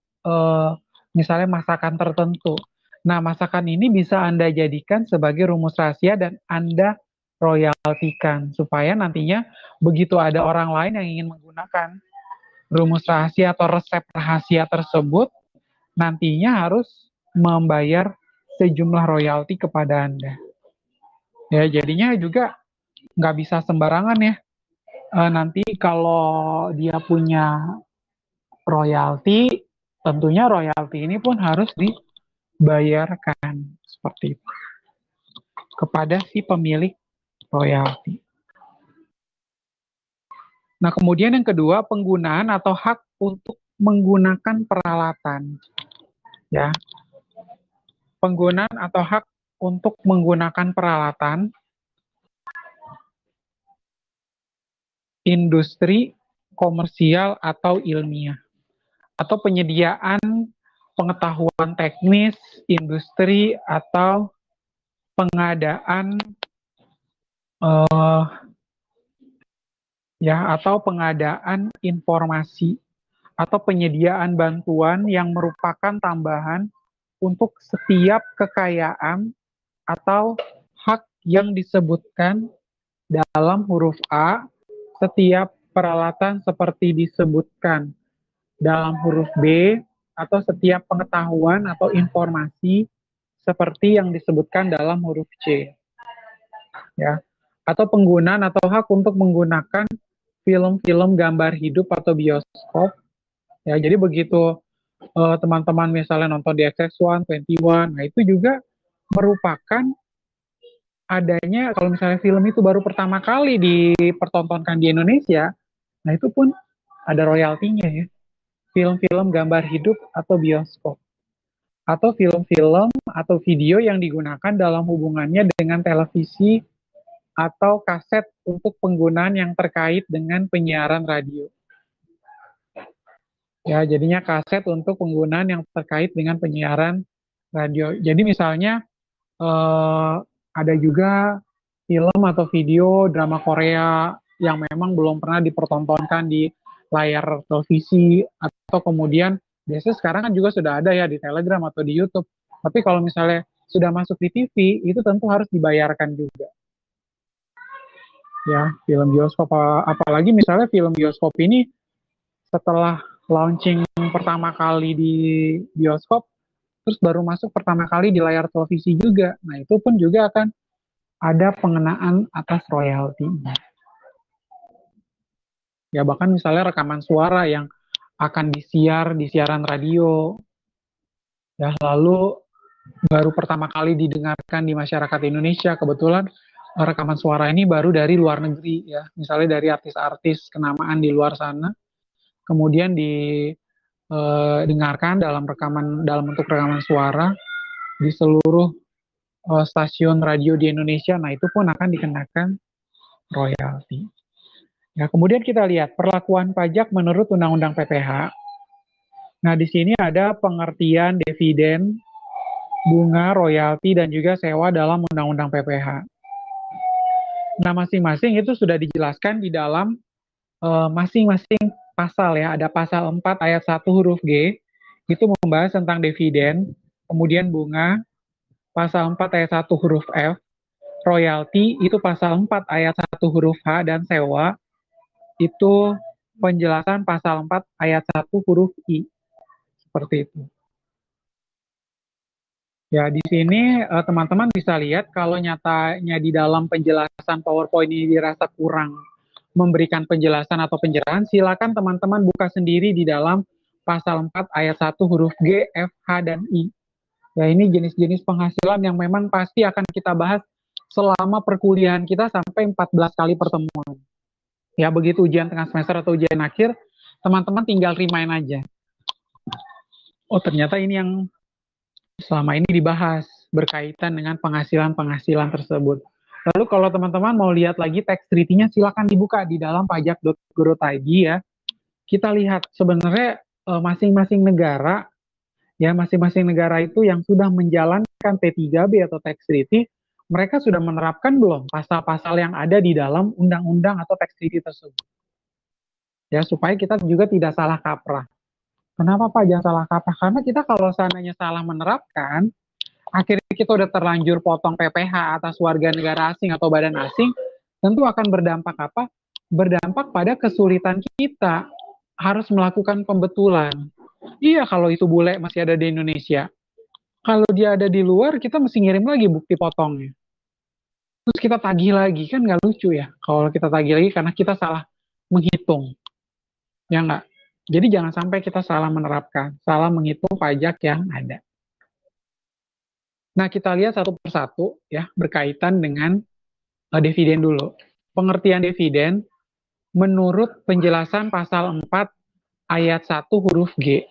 misalnya masakan tertentu. Nah, masakan ini bisa Anda jadikan sebagai rumus rahasia dan Anda royaltikan, supaya nantinya begitu ada orang lain yang ingin menggunakan rumus rahasia atau resep rahasia tersebut, nantinya harus membayar sejumlah royalti kepada Anda. Ya, jadinya juga nggak bisa sembarangan ya. Nanti kalau dia punya royalti, tentunya royalti ini pun harus dibayarkan seperti itu kepada si pemilik royalti. Nah, kemudian yang kedua, penggunaan atau hak untuk menggunakan peralatan. Ya, penggunaan atau hak untuk menggunakan peralatan industri, komersial, atau ilmiah, atau penyediaan pengetahuan teknis, industri, atau pengadaan atau pengadaan informasi atau penyediaan bantuan yang merupakan tambahan untuk setiap kekayaan atau hak yang disebutkan dalam huruf A, setiap peralatan seperti disebutkan dalam huruf B, atau setiap pengetahuan atau informasi seperti yang disebutkan dalam huruf C. Ya, atau penggunaan atau hak untuk menggunakan film-film gambar hidup atau bioskop. Ya, jadi begitu teman-teman misalnya nonton di XX1, 21, nah itu juga merupakan adanya kalau misalnya film itu baru pertama kali dipertontonkan di Indonesia, nah itu pun ada royaltinya ya. Film-film gambar hidup atau bioskop. Atau film-film atau video yang digunakan dalam hubungannya dengan televisi atau kaset untuk penggunaan yang terkait dengan penyiaran radio. Ya, jadinya kaset untuk penggunaan yang terkait dengan penyiaran radio. Jadi misalnya ada juga film atau video drama Korea yang memang belum pernah dipertontonkan di layar televisi, atau kemudian biasanya sekarang kan juga sudah ada ya di Telegram atau di YouTube. Tapi kalau misalnya sudah masuk di TV, itu tentu harus dibayarkan juga. Ya, film bioskop, apalagi misalnya film bioskop ini setelah launching pertama kali di bioskop, terus baru masuk pertama kali di layar televisi juga. Nah, itu pun juga akan ada pengenaan atas royalti. Ya, bahkan misalnya rekaman suara yang akan disiar di siaran radio, ya, lalu baru pertama kali didengarkan di masyarakat Indonesia. Kebetulan rekaman suara ini baru dari luar negeri, ya, misalnya dari artis-artis kenamaan di luar sana, kemudian didengarkan dalam bentuk rekaman suara di seluruh stasiun radio di Indonesia. Nah, itu pun akan dikenakan royalti. Ya, kemudian kita lihat perlakuan pajak menurut Undang-Undang PPH. Nah, di sini ada pengertian dividen, bunga, royalti, dan juga sewa dalam Undang-Undang PPH. Nah, masing-masing itu sudah dijelaskan di dalam masing-masing pasal ya. Ada pasal 4 ayat 1 huruf G, itu membahas tentang dividen, kemudian bunga, pasal 4 ayat 1 huruf F, royalti itu pasal 4 ayat 1 huruf H, dan sewa itu penjelasan pasal 4 ayat 1 huruf I. Seperti itu. Ya, di sini teman-teman bisa lihat kalau nyatanya di dalam penjelasan PowerPoint ini dirasa kurang memberikan penjelasan atau pencerahan, silakan teman-teman buka sendiri di dalam pasal 4 ayat 1 huruf G, F, H, dan I. Ya, ini jenis-jenis penghasilan yang memang pasti akan kita bahas selama perkuliahan kita sampai 14 kali pertemuan. Ya, begitu ujian tengah semester atau ujian akhir, teman-teman tinggal remind aja. Oh, ternyata ini yang selama ini dibahas berkaitan dengan penghasilan-penghasilan tersebut. Lalu kalau teman-teman mau lihat lagi teks treaty-nya, silakan dibuka di dalam pajak.go.id ya. Kita lihat sebenarnya masing-masing negara, ya masing-masing negara itu yang sudah menjalankan T3B atau tax treaty, mereka sudah menerapkan belum pasal-pasal yang ada di dalam undang-undang atau tax treaty tersebut. Ya, supaya kita juga tidak salah kaprah. Kenapa Pak jangan salah kaprah? Karena kita kalau seandainya salah menerapkan, akhirnya kita udah terlanjur potong PPh atas warga negara asing atau badan asing, tentu akan berdampak apa? Berdampak pada kesulitan kita harus melakukan pembetulan. Iya, kalau itu bule masih ada di Indonesia. Kalau dia ada di luar, kita mesti ngirim lagi bukti potongnya. Terus kita tagih lagi, kan nggak lucu ya. Kalau kita tagih lagi karena kita salah menghitung. Ya nggak? Jadi jangan sampai kita salah menerapkan, salah menghitung pajak yang ada. Nah, kita lihat satu persatu ya, berkaitan dengan dividen dulu. Pengertian dividen menurut penjelasan pasal 4 ayat 1 huruf G.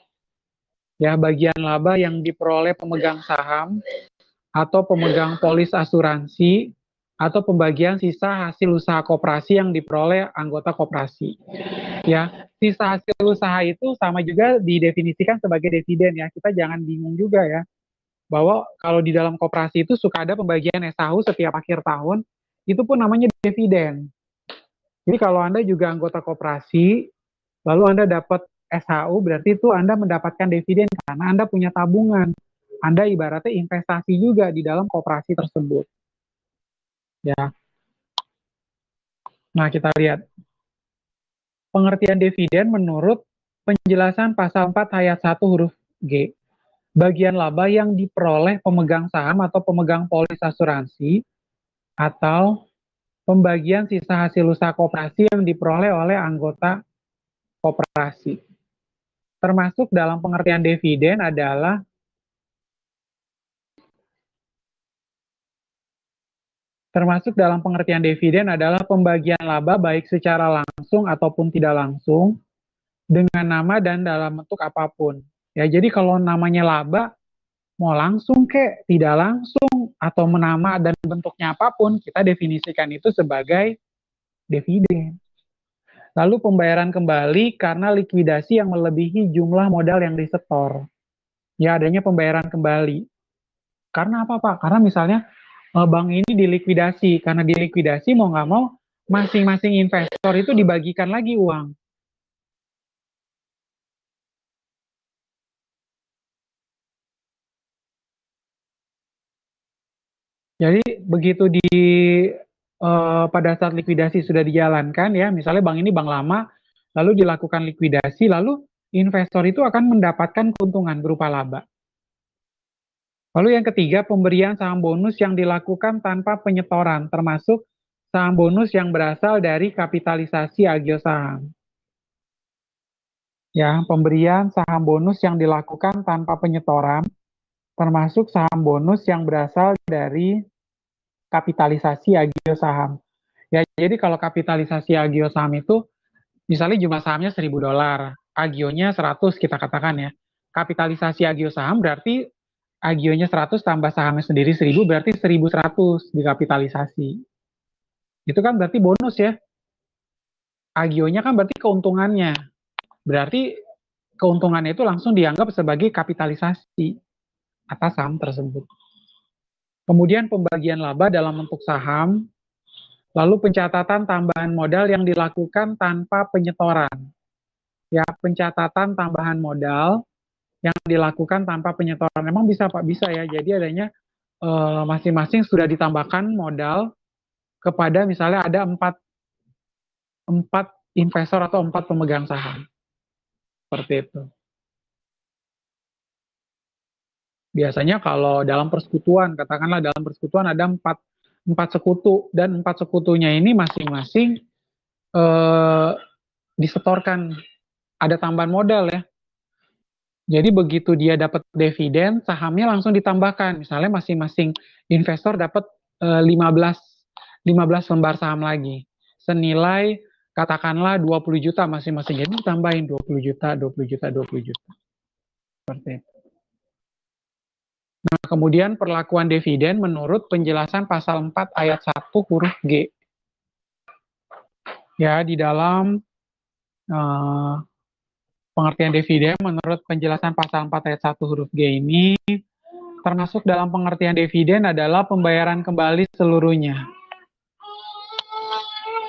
Ya, bagian laba yang diperoleh pemegang saham atau pemegang polis asuransi atau pembagian sisa hasil usaha koperasi yang diperoleh anggota koperasi. Ya, sisa hasil usaha itu sama juga didefinisikan sebagai dividen ya. Kita jangan bingung juga ya, bahwa kalau di dalam koperasi itu suka ada pembagian SHU setiap akhir tahun, itu pun namanya dividen. Jadi kalau Anda juga anggota koperasi, lalu Anda dapat SHU, berarti itu Anda mendapatkan dividen karena Anda punya tabungan. Anda ibaratnya investasi juga di dalam koperasi tersebut. Ya. Nah, kita lihat. Pengertian dividen menurut penjelasan pasal 4 ayat 1 huruf G. Bagian laba yang diperoleh pemegang saham atau pemegang polis asuransi atau pembagian sisa hasil usaha koperasi yang diperoleh oleh anggota koperasi. Termasuk dalam pengertian dividen adalah pembagian laba baik secara langsung ataupun tidak langsung dengan nama dan dalam bentuk apapun. Ya, jadi kalau namanya laba mau langsung kek, tidak langsung atau menama dan bentuknya apapun, kita definisikan itu sebagai dividen. Lalu pembayaran kembali karena likuidasi yang melebihi jumlah modal yang disetor. Ya, adanya pembayaran kembali. Karena apa Pak? Karena misalnya bank ini dilikuidasi. Karena dilikuidasi mau nggak mau masing-masing investor itu dibagikan lagi uang. Jadi begitu pada saat likuidasi sudah dijalankan ya, misalnya bank ini bank lama, lalu dilakukan likuidasi, lalu investor itu akan mendapatkan keuntungan berupa laba. Lalu yang ketiga, pemberian saham bonus yang dilakukan tanpa penyetoran, termasuk saham bonus yang berasal dari kapitalisasi agio saham. Ya, pemberian saham bonus yang dilakukan tanpa penyetoran, termasuk saham bonus yang berasal dari kapitalisasi agio saham. Ya, jadi kalau kapitalisasi agio saham itu, misalnya jumlah sahamnya $1.000, agionya 100 kita katakan ya. Kapitalisasi agio saham berarti agionya 100 tambah sahamnya sendiri 1.000 berarti 1.100 dikapitalisasi. Itu kan berarti bonus ya. Agionya kan berarti keuntungannya. Berarti keuntungannya itu langsung dianggap sebagai kapitalisasi atas saham tersebut. Kemudian pembagian laba dalam bentuk saham, lalu pencatatan tambahan modal yang dilakukan tanpa penyetoran. Ya, pencatatan tambahan modal yang dilakukan tanpa penyetoran. Memang bisa Pak, bisa ya. Jadi adanya masing-masing sudah ditambahkan modal kepada misalnya ada empat investor atau 4 pemegang saham. Seperti itu. Biasanya kalau dalam persekutuan, katakanlah dalam persekutuan ada empat sekutu, dan 4 sekutunya ini masing-masing disetorkan, ada tambahan modal ya. Jadi begitu dia dapat dividen, sahamnya langsung ditambahkan. Misalnya masing-masing investor dapat 15 lembar saham lagi. Senilai katakanlah 20 juta masing-masing. Jadi ditambahin 20 juta, 20 juta, 20 juta. Seperti itu. Nah, kemudian perlakuan dividen menurut penjelasan pasal 4 ayat 1 huruf G. Ya, di dalam Pengertian dividen menurut penjelasan pasal 4 ayat 1 huruf G ini, termasuk dalam pengertian dividen adalah pembayaran kembali seluruhnya.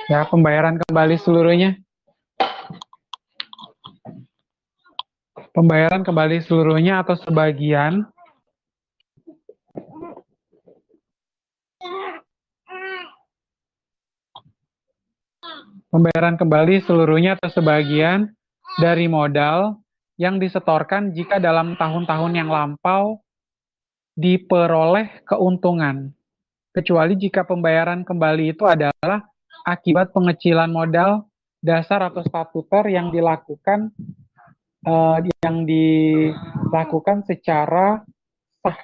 Ya, pembayaran kembali seluruhnya. Pembayaran kembali seluruhnya atau sebagian pembayaran kembali seluruhnya atau sebagian dari modal yang disetorkan jika dalam tahun-tahun yang lampau diperoleh keuntungan, kecuali jika pembayaran kembali itu adalah akibat pengecilan modal dasar atau statuter yang dilakukan secara sah,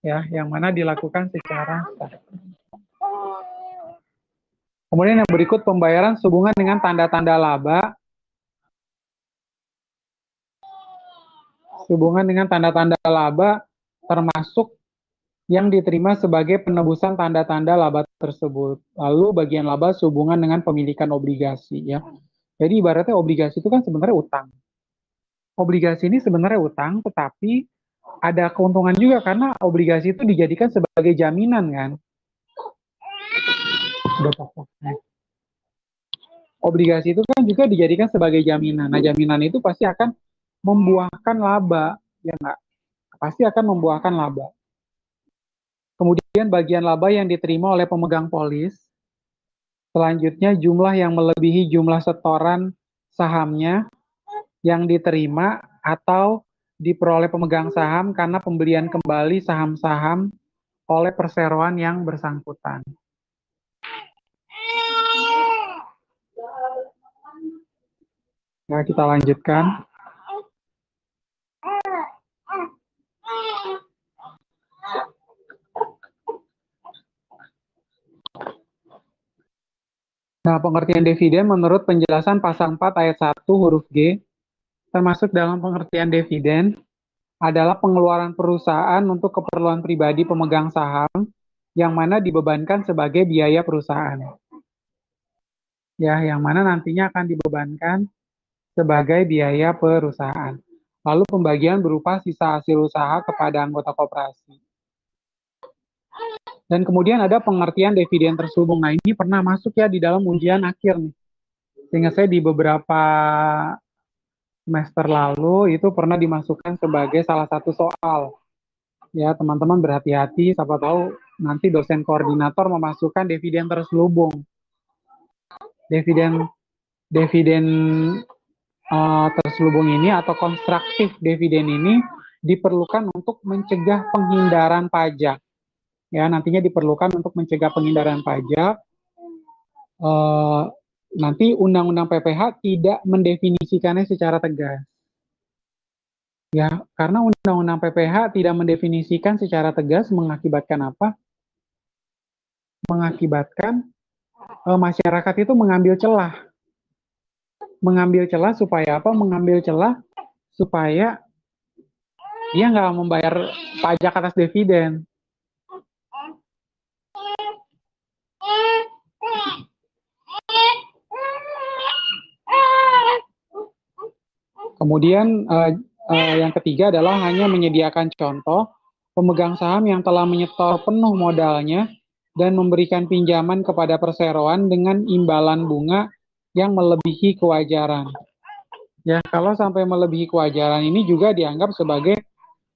ya, yang mana dilakukan secara sah. Kemudian yang berikut pembayaran sehubungan dengan tanda-tanda laba. Sehubungan dengan tanda-tanda laba termasuk yang diterima sebagai penebusan tanda-tanda laba tersebut. Lalu bagian laba sehubungan dengan pemilikan obligasi, ya. Jadi ibaratnya obligasi itu kan sebenarnya utang. Obligasi ini sebenarnya utang, tetapi ada keuntungan juga karena obligasi itu dijadikan sebagai jaminan, kan. Obligasi itu kan juga dijadikan sebagai jaminan. Nah, jaminan itu pasti akan membuahkan laba, ya enggak? Pasti akan membuahkan laba. Kemudian bagian laba yang diterima oleh pemegang polis. Selanjutnya jumlah yang melebihi jumlah setoran sahamnya yang diterima atau diperoleh pemegang saham karena pembelian kembali saham-saham oleh perseroan yang bersangkutan. Nah, kita lanjutkan. Nah, pengertian dividen menurut penjelasan pasal 4 ayat 1 huruf G, termasuk dalam pengertian dividen adalah pengeluaran perusahaan untuk keperluan pribadi pemegang saham yang mana dibebankan sebagai biaya perusahaan. Ya, yang mana nantinya akan dibebankan sebagai biaya perusahaan. Lalu pembagian berupa sisa hasil usaha kepada anggota koperasi. Dan kemudian ada pengertian dividen terselubung. Nah, ini pernah masuk ya di dalam ujian akhir nih. Sehingga saya di beberapa semester lalu itu pernah dimasukkan sebagai salah satu soal. Ya, teman-teman berhati-hati, siapa tahu nanti dosen koordinator memasukkan dividen terselubung. Dividen terselubung ini atau konstruktif dividen ini diperlukan untuk mencegah penghindaran pajak. Ya, nantinya diperlukan untuk mencegah penghindaran pajak. Nanti Undang-Undang PPH tidak mendefinisikannya secara tegas. Ya, karena Undang-Undang PPH tidak mendefinisikan secara tegas mengakibatkan apa? Mengakibatkan masyarakat itu mengambil celah. Mengambil celah supaya apa? Mengambil celah supaya dia nggak membayar pajak atas dividen. Kemudian yang ketiga adalah hanya menyediakan contoh pemegang saham yang telah menyetor penuh modalnya dan memberikan pinjaman kepada perseroan dengan imbalan bunga yang melebihi kewajaran. Ya, kalau sampai melebihi kewajaran ini juga dianggap sebagai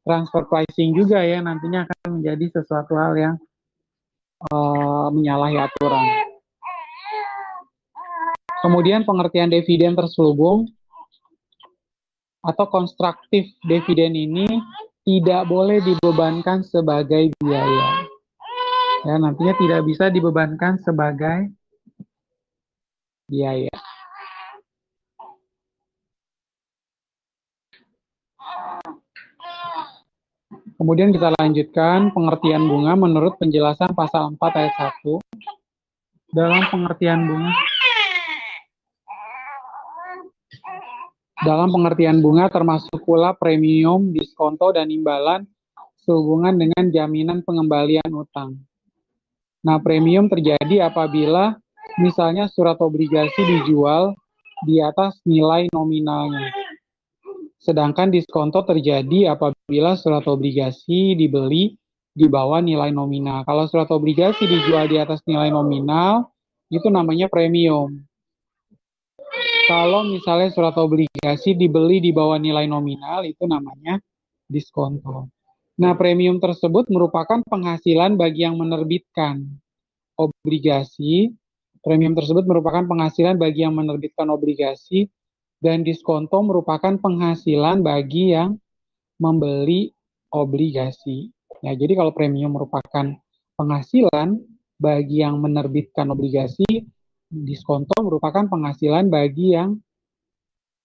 transfer pricing juga ya, nantinya akan menjadi sesuatu hal yang menyalahi aturan. Kemudian pengertian dividen terselubung atau konstruktif dividen ini tidak boleh dibebankan sebagai biaya. Ya, nantinya tidak bisa dibebankan sebagai biaya. Kemudian kita lanjutkan pengertian bunga menurut penjelasan pasal 4 ayat 1. Dalam pengertian bunga termasuk pula premium, diskonto, dan imbalan sehubungan dengan jaminan pengembalian utang. Nah, premium terjadi apabila misalnya surat obligasi dijual di atas nilai nominalnya. Sedangkan diskonto terjadi apabila surat obligasi dibeli di bawah nilai nominal. Kalau surat obligasi dijual di atas nilai nominal, itu namanya premium. Kalau misalnya surat obligasi dibeli di bawah nilai nominal, itu namanya diskonto. Nah, premium tersebut merupakan penghasilan bagi yang menerbitkan obligasi. Premium tersebut merupakan penghasilan bagi yang menerbitkan obligasi, dan diskonto merupakan penghasilan bagi yang membeli obligasi. Ya, jadi kalau premium merupakan penghasilan bagi yang menerbitkan obligasi, diskonto merupakan penghasilan bagi yang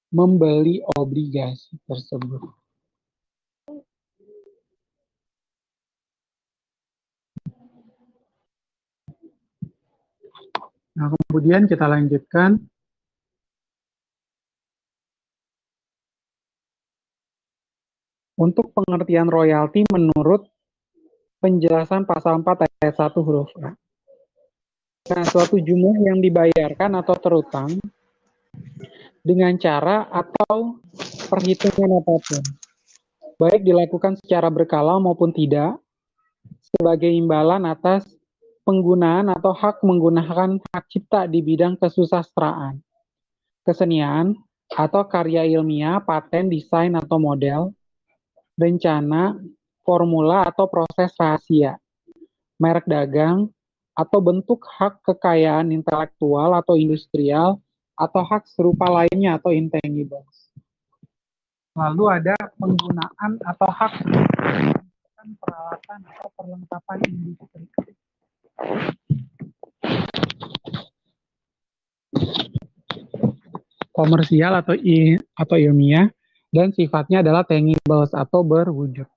membeli obligasi tersebut. Nah, kemudian kita lanjutkan. Untuk pengertian royalti menurut penjelasan pasal 4 ayat 1 huruf A. Nah, suatu jumlah yang dibayarkan atau terutang dengan cara atau perhitungan apapun, baik dilakukan secara berkala maupun tidak, sebagai imbalan atas penggunaan atau hak menggunakan hak cipta di bidang kesusastraan, kesenian, atau karya ilmiah, paten, desain atau model, rencana, formula atau proses rahasia, merek dagang, atau bentuk hak kekayaan intelektual atau industrial, atau hak serupa lainnya atau intangibles. Lalu ada penggunaan atau hak peralatan atau perlengkapan industri. Komersial atau ilmiah, dan sifatnya adalah tangibles atau berwujud.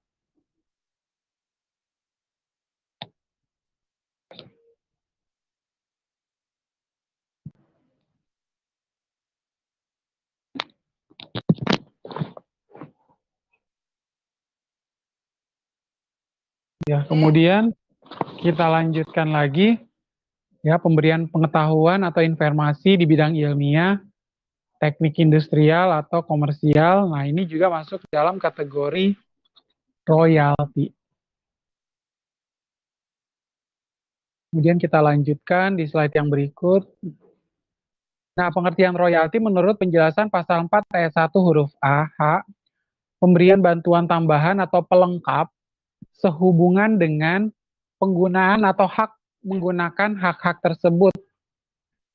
Ya, kemudian kita lanjutkan lagi ya, pemberian pengetahuan atau informasi di bidang ilmiah, teknik industrial atau komersial. Nah, ini juga masuk dalam kategori royalti. Kemudian kita lanjutkan di slide yang berikut. Nah, pengertian royalti menurut penjelasan pasal 4 ayat 1 huruf A, H, pemberian bantuan tambahan atau pelengkap sehubungan dengan penggunaan atau hak menggunakan hak-hak tersebut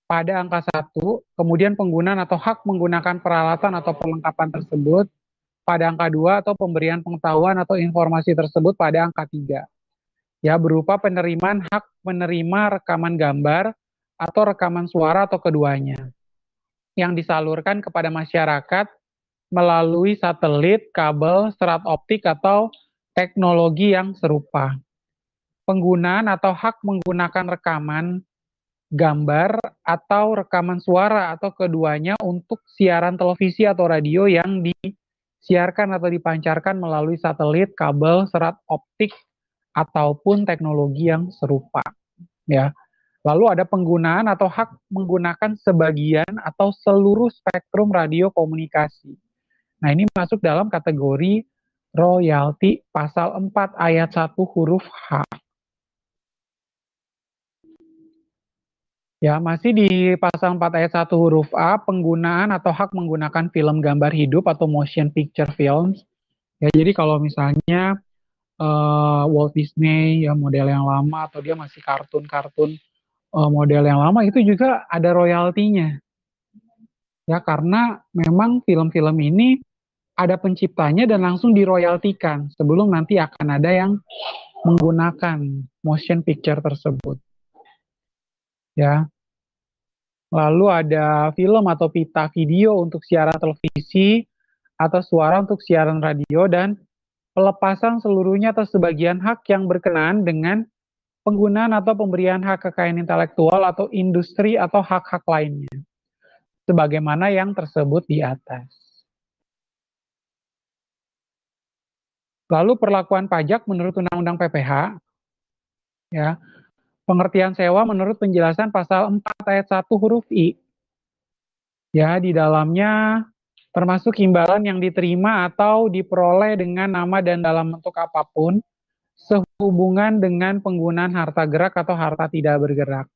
pada angka 1, kemudian penggunaan atau hak menggunakan peralatan atau perlengkapan tersebut pada angka 2, atau pemberian pengetahuan atau informasi tersebut pada angka 3. Ya, berupa penerimaan hak menerima rekaman gambar atau rekaman suara atau keduanya yang disalurkan kepada masyarakat melalui satelit, kabel, serat optik atau teknologi yang serupa. Penggunaan atau hak menggunakan rekaman gambar atau rekaman suara atau keduanya untuk siaran televisi atau radio yang disiarkan atau dipancarkan melalui satelit, kabel, serat optik ataupun teknologi yang serupa, ya. Lalu ada penggunaan atau hak menggunakan sebagian atau seluruh spektrum radio komunikasi. Nah, ini masuk dalam kategori royalti pasal 4 ayat 1 huruf H. Ya, masih di pasal 4 ayat 1 huruf A, penggunaan atau hak menggunakan film gambar hidup atau motion picture films. Ya, jadi kalau misalnya Walt Disney ya model yang lama, atau dia masih kartun-kartun model yang lama, itu juga ada royaltinya. Ya, karena memang film-film ini ada penciptanya dan langsung diroyaltikan sebelum nanti akan ada yang menggunakan motion picture tersebut. Ya. Lalu ada film atau pita video untuk siaran televisi atau suara untuk siaran radio, dan pelepasan seluruhnya atau sebagian hak yang berkenaan dengan penggunaan atau pemberian hak kekayaan intelektual atau industri atau hak-hak lainnya, sebagaimana yang tersebut di atas. Lalu perlakuan pajak menurut Undang-Undang PPH, ya, pengertian sewa menurut penjelasan pasal 4 ayat 1 huruf I. Ya, di dalamnya termasuk imbalan yang diterima atau diperoleh dengan nama dan dalam bentuk apapun sehubungan dengan penggunaan harta gerak atau harta tidak bergerak.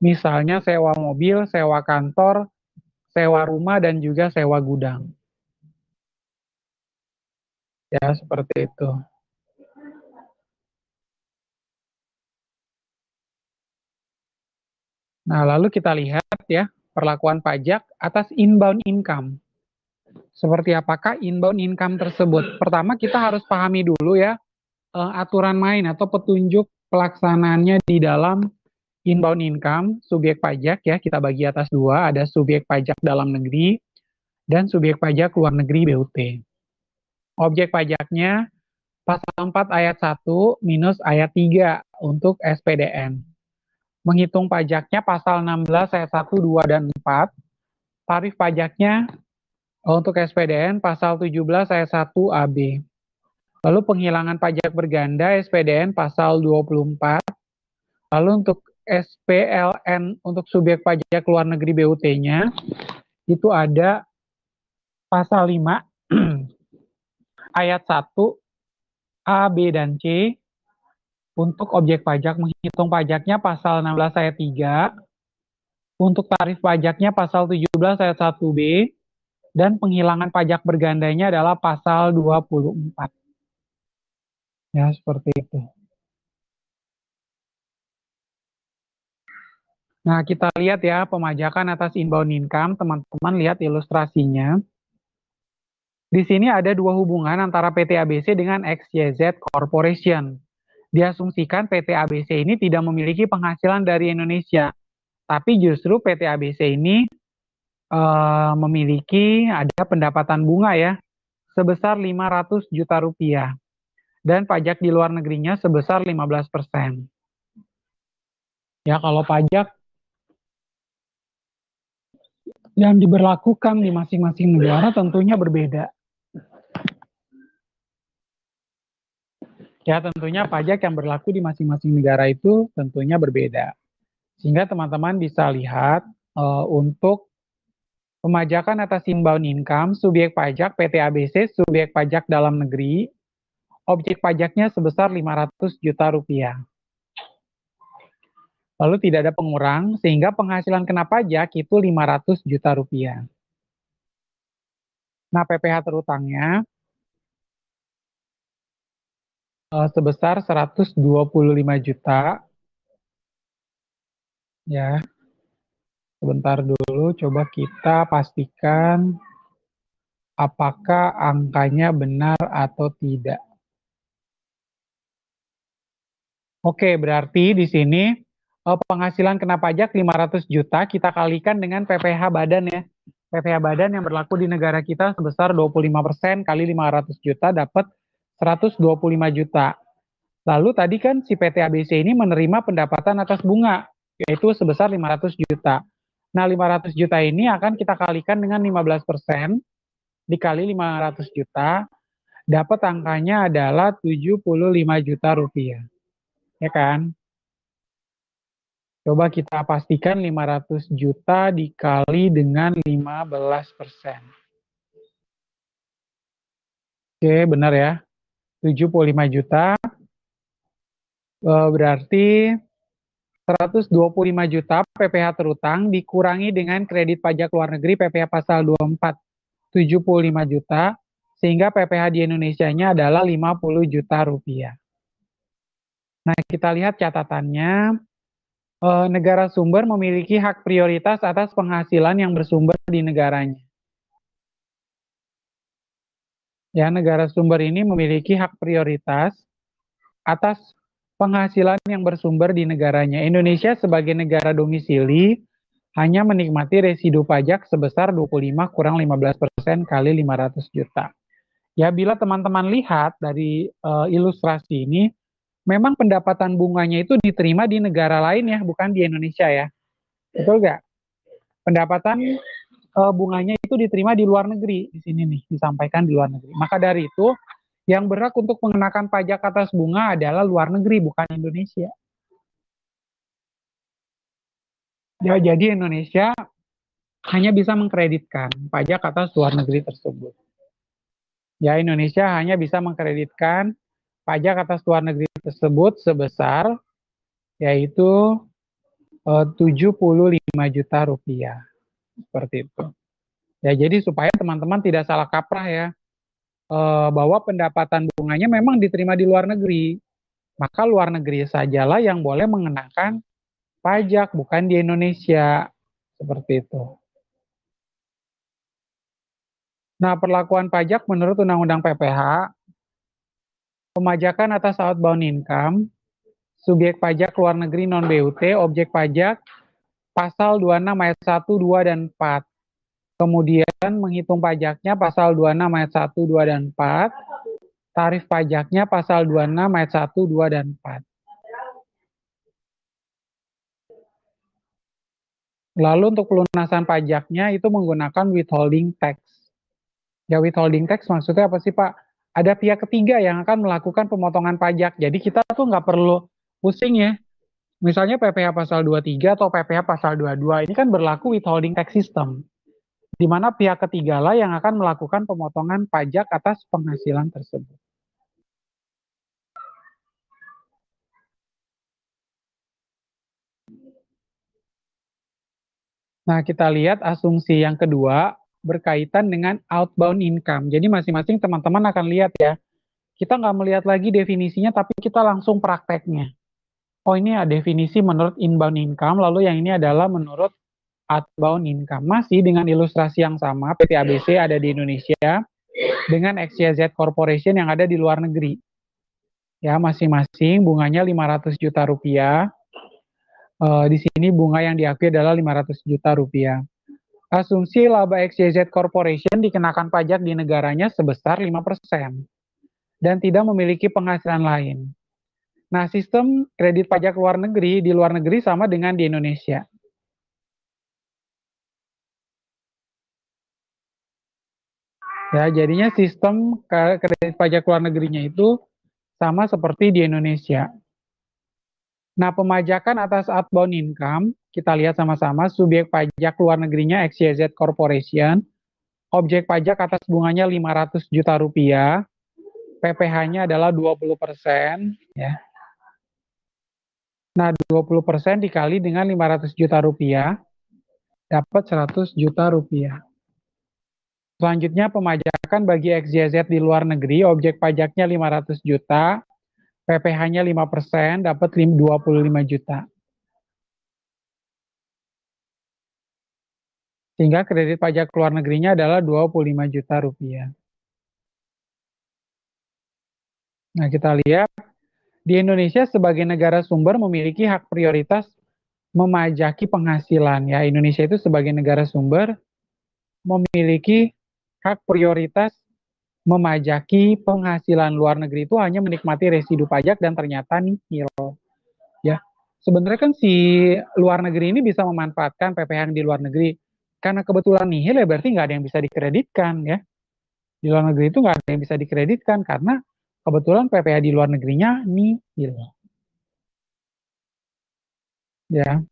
Misalnya sewa mobil, sewa kantor, sewa rumah, dan juga sewa gudang. Ya, seperti itu. Nah, lalu kita lihat ya, perlakuan pajak atas inbound income. Seperti apakah inbound income tersebut? Pertama, kita harus pahami dulu ya, aturan main atau petunjuk pelaksanaannya di dalam inbound income, subjek pajak ya, kita bagi atas dua, ada subjek pajak dalam negeri dan subjek pajak luar negeri BUT. Objek pajaknya pasal 4 ayat 1 minus ayat 3 untuk SPDN. Menghitung pajaknya pasal 16 ayat 1, 2, dan 4. Tarif pajaknya untuk SPDN pasal 17 ayat 1 AB. Lalu penghilangan pajak berganda SPDN pasal 24. Lalu untuk SPLN untuk subjek pajak luar negeri BUT-nya itu ada pasal 5 ayat 1 A, B, dan C. Untuk objek pajak menghitung pajaknya pasal 16 ayat 3. Untuk tarif pajaknya pasal 17 ayat 1B. Dan penghilangan pajak bergandanya adalah pasal 24. Ya, seperti itu. Nah, kita lihat ya pemajakan atas inbound income. Teman-teman lihat ilustrasinya. Di sini ada dua hubungan antara PT ABC dengan XYZ Corporation. Diasumsikan PT ABC ini tidak memiliki penghasilan dari Indonesia, tapi justru PT ABC ini memiliki ada pendapatan bunga ya sebesar 500 juta rupiah dan pajak di luar negerinya sebesar 15%. Ya, kalau pajak yang diberlakukan di masing-masing negara tentunya berbeda. Ya, tentunya pajak yang berlaku di masing-masing negara itu tentunya berbeda. Sehingga teman-teman bisa lihat untuk pemajakan atas inbound income, subjek pajak PT ABC, subjek pajak dalam negeri, objek pajaknya sebesar 500 juta rupiah. Lalu tidak ada pengurang, sehingga penghasilan kena pajak itu 500 juta rupiah. Nah, PPh terutangnya sebesar 125 juta. Ya, sebentar dulu, coba kita pastikan apakah angkanya benar atau tidak. Oke, berarti di sini penghasilan kena pajak 500 juta kita kalikan dengan PPh badan ya. PPh badan yang berlaku di negara kita sebesar 25% kali 500 juta dapat 125 juta. Lalu tadi kan si PT ABC ini menerima pendapatan atas bunga yaitu sebesar 500 juta. Nah, 500 juta ini akan kita kalikan dengan 15% dikali 500 juta dapat angkanya adalah 75 juta rupiah. Ya kan? Coba kita pastikan 500 juta dikali dengan 15%. Oke, benar ya. 75 juta. Berarti 125 juta PPh terutang dikurangi dengan kredit pajak luar negeri PPh pasal 24. 75 juta. Sehingga PPh di Indonesia-nya adalah 50 juta rupiah. Nah, kita lihat catatannya. Negara sumber memiliki hak prioritas atas penghasilan yang bersumber di negaranya. Ya, negara sumber ini memiliki hak prioritas atas penghasilan yang bersumber di negaranya. Indonesia sebagai negara domisili hanya menikmati residu pajak sebesar 25 kurang 15% kali 500 juta. Ya, bila teman-teman lihat dari ilustrasi ini, memang pendapatan bunganya itu diterima di negara lain ya, bukan di Indonesia ya. Betul nggak? Pendapatan bunganya itu diterima di luar negeri. Di sini nih, disampaikan di luar negeri. Maka dari itu, yang berhak untuk mengenakan pajak atas bunga adalah luar negeri, bukan Indonesia. Ya, jadi Indonesia hanya bisa mengkreditkan pajak atas luar negeri tersebut. Ya, Indonesia hanya bisa mengkreditkan pajak atas luar negeri tersebut sebesar yaitu 75 juta rupiah. Seperti itu. Ya, jadi supaya teman-teman tidak salah kaprah ya, bahwa pendapatan bunganya memang diterima di luar negeri. Maka luar negeri sajalah yang boleh mengenakan pajak, bukan di Indonesia. Seperti itu. Nah, perlakuan pajak menurut Undang-Undang PPH, pemajakan atas outbound income, subjek pajak luar negeri non-BUT, objek pajak, pasal 26 ayat 1, 2, dan 4. Kemudian menghitung pajaknya pasal 26 ayat 1, 2, dan 4. Tarif pajaknya pasal 26 ayat 1, 2, dan 4. Lalu untuk pelunasan pajaknya itu menggunakan withholding tax. Ya, withholding tax maksudnya apa sih Pak? Ada pihak ketiga yang akan melakukan pemotongan pajak. Jadi kita tuh nggak perlu pusing ya. Misalnya PPh pasal 23 atau PPh pasal 22 ini kan berlaku withholding tax system. Di mana pihak ketiga lah yang akan melakukan pemotongan pajak atas penghasilan tersebut. Nah, kita lihat asumsi yang kedua berkaitan dengan outbound income. Jadi masing-masing teman-teman akan lihat ya, kita nggak melihat lagi definisinya, tapi kita langsung prakteknya. Oh, ini ada definisi menurut inbound income, lalu yang ini adalah menurut outbound income. Masih dengan ilustrasi yang sama, PT ABC ada di Indonesia, dengan XYZ Corporation yang ada di luar negeri. Ya, masing-masing bunganya 500 juta rupiah. Di sini bunga yang diakui adalah 500 juta rupiah. Asumsi laba XYZ Corporation dikenakan pajak di negaranya sebesar 5% dan tidak memiliki penghasilan lain. Nah, sistem kredit pajak luar negeri di luar negeri sama dengan di Indonesia. Ya, jadinya sistem kredit pajak luar negerinya itu sama seperti di Indonesia. Nah, pemajakan atas outbound income, kita lihat sama-sama, subjek pajak luar negerinya XYZ Corporation, objek pajak atas bunganya 500 juta rupiah, PPh-nya adalah 20%, ya. Nah, 20% dikali dengan 500 juta rupiah, dapat 100 juta rupiah. Selanjutnya, pemajakan bagi XYZ di luar negeri, objek pajaknya 500 juta, PPh-nya 5%, dapat 25 juta. Sehingga kredit pajak luar negerinya adalah 25 juta rupiah. Nah, kita lihat di Indonesia sebagai negara sumber memiliki hak prioritas memajaki penghasilan. Ya, Indonesia itu sebagai negara sumber memiliki hak prioritas memajaki penghasilan luar negeri itu hanya menikmati residu pajak dan ternyata nihil. Ya, sebenarnya kan si luar negeri ini bisa memanfaatkan PPh yang di luar negeri. Karena kebetulan nihil ya berarti nggak ada yang bisa dikreditkan ya. Di luar negeri itu nggak ada yang bisa dikreditkan karena kebetulan PPh di luar negerinya nihil. Ya.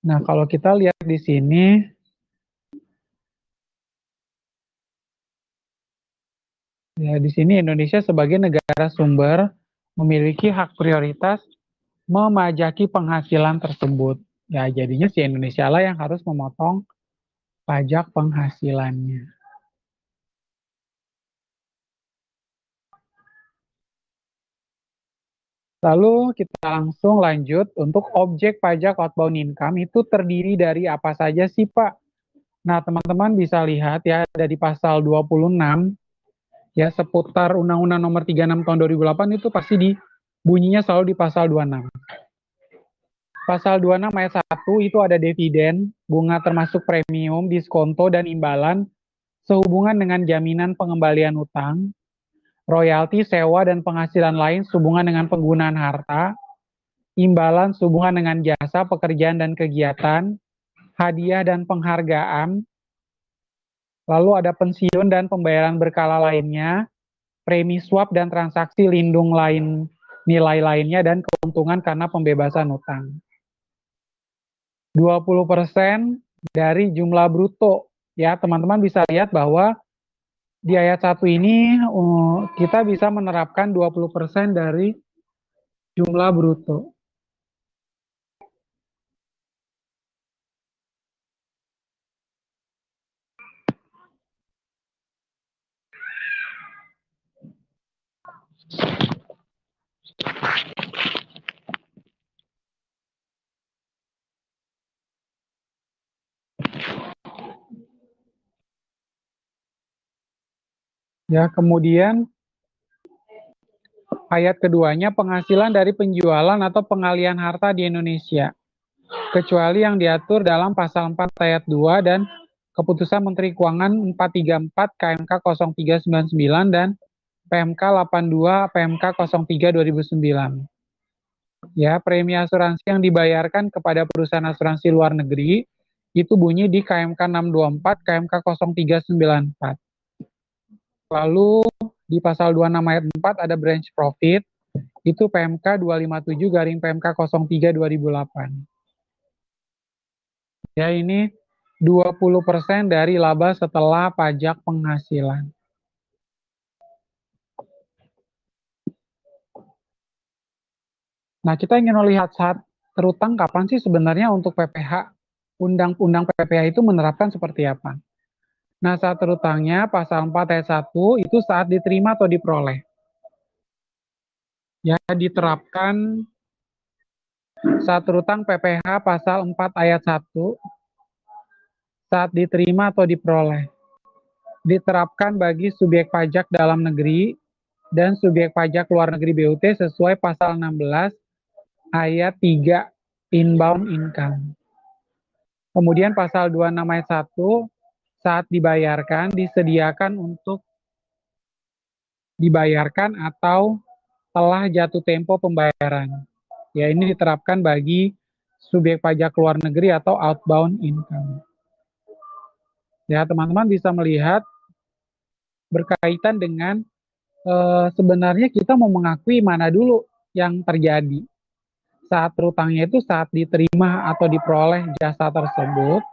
Nah, kalau kita lihat di sini, ya di sini Indonesia sebagai negara sumber memiliki hak prioritas memajaki penghasilan tersebut. Ya, jadinya si Indonesia lah yang harus memotong pajak penghasilannya. Lalu kita langsung lanjut untuk objek pajak outbound income itu terdiri dari apa saja sih Pak? Nah teman-teman bisa lihat ya ada di pasal 26 ya seputar Undang-Undang Nomor 36 Tahun 2008 itu pasti bunyinya selalu di pasal 26. Pasal 26 ayat 1 itu ada dividen, bunga termasuk premium, diskonto, dan imbalan sehubungan dengan jaminan pengembalian utang, royalti, sewa, dan penghasilan lain sehubungan dengan penggunaan harta, imbalan sehubungan dengan jasa, pekerjaan, dan kegiatan, hadiah dan penghargaan, lalu ada pensiun dan pembayaran berkala lainnya, premi swap dan transaksi lindung lain nilai lainnya, dan keuntungan karena pembebasan utang. 20% dari jumlah bruto. Ya, teman-teman bisa lihat bahwa di ayat 1 ini kita bisa menerapkan 20% dari jumlah bruto. Ya, kemudian ayat keduanya penghasilan dari penjualan atau pengalihan harta di Indonesia, kecuali yang diatur dalam pasal 4 ayat 2 dan Keputusan Menteri Keuangan 434 KMK 0399 dan PMK 82 PMK 03 2009. Ya, premi asuransi yang dibayarkan kepada perusahaan asuransi luar negeri itu bunyi di KMK 624 KMK 0394. Lalu di pasal 26 ayat 4 ada branch profit, itu PMK 257 garing PMK 03 2008. Ya, ini 20% dari laba setelah pajak penghasilan. Nah, kita ingin melihat saat terutang kapan sih sebenarnya untuk PPH, undang-undang PPH itu menerapkan seperti apa. Nah, saat terutangnya pasal 4 ayat 1 itu saat diterima atau diperoleh. Ya, diterapkan saat terutang PPH pasal 4 ayat 1 saat diterima atau diperoleh. Diterapkan bagi subjek pajak dalam negeri dan subjek pajak luar negeri BUT sesuai pasal 16 ayat 3 inbound income. Kemudian pasal 26 ayat 1 saat dibayarkan disediakan untuk dibayarkan atau telah jatuh tempo pembayaran. Ya, ini diterapkan bagi subjek pajak luar negeri atau outbound income. Ya, teman-teman bisa melihat berkaitan dengan sebenarnya kita mau mengakui mana dulu yang terjadi. Saat terutangnya itu saat diterima atau diperoleh jasa tersebut,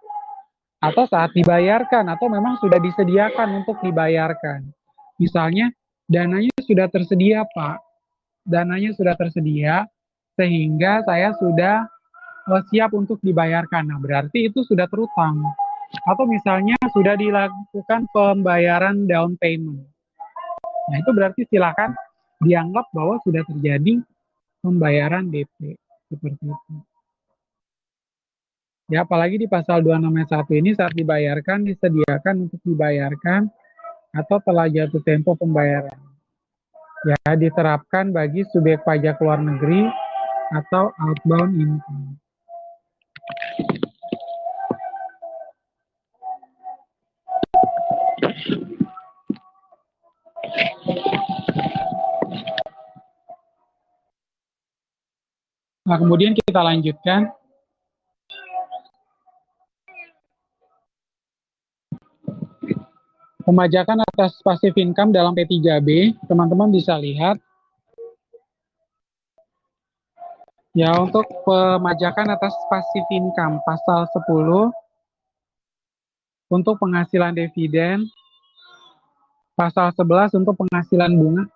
atau saat dibayarkan, atau memang sudah disediakan untuk dibayarkan. Misalnya, dananya sudah tersedia, Pak. Dananya sudah tersedia, sehingga saya sudah siap untuk dibayarkan. Nah, berarti itu sudah terutang. Atau misalnya sudah dilakukan pembayaran down payment. Nah, itu berarti silakan dianggap bahwa sudah terjadi pembayaran DP. Seperti itu. Ya, apalagi di pasal 26 ayat 1 ini saat dibayarkan, disediakan untuk dibayarkan atau telah jatuh tempo pembayaran. Ya, diterapkan bagi subjek pajak luar negeri atau outbound income. Nah, kemudian kita lanjutkan. Pemajakan atas passive income dalam P3B, teman-teman bisa lihat. Ya, untuk pemajakan atas passive income, pasal 10, untuk penghasilan dividen, pasal 11 untuk penghasilan bunga.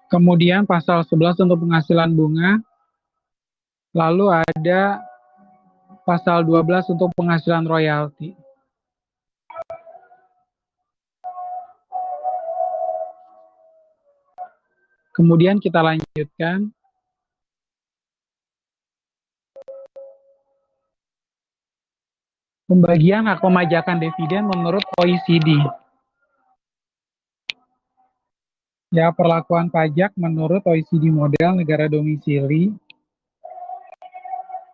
Kemudian pasal 11 untuk penghasilan bunga, lalu ada pasal 12 untuk penghasilan royalti. Kemudian kita lanjutkan. Pembagian hak pemajakan dividen menurut OECD. Ya, perlakuan pajak menurut OECD model negara domisili.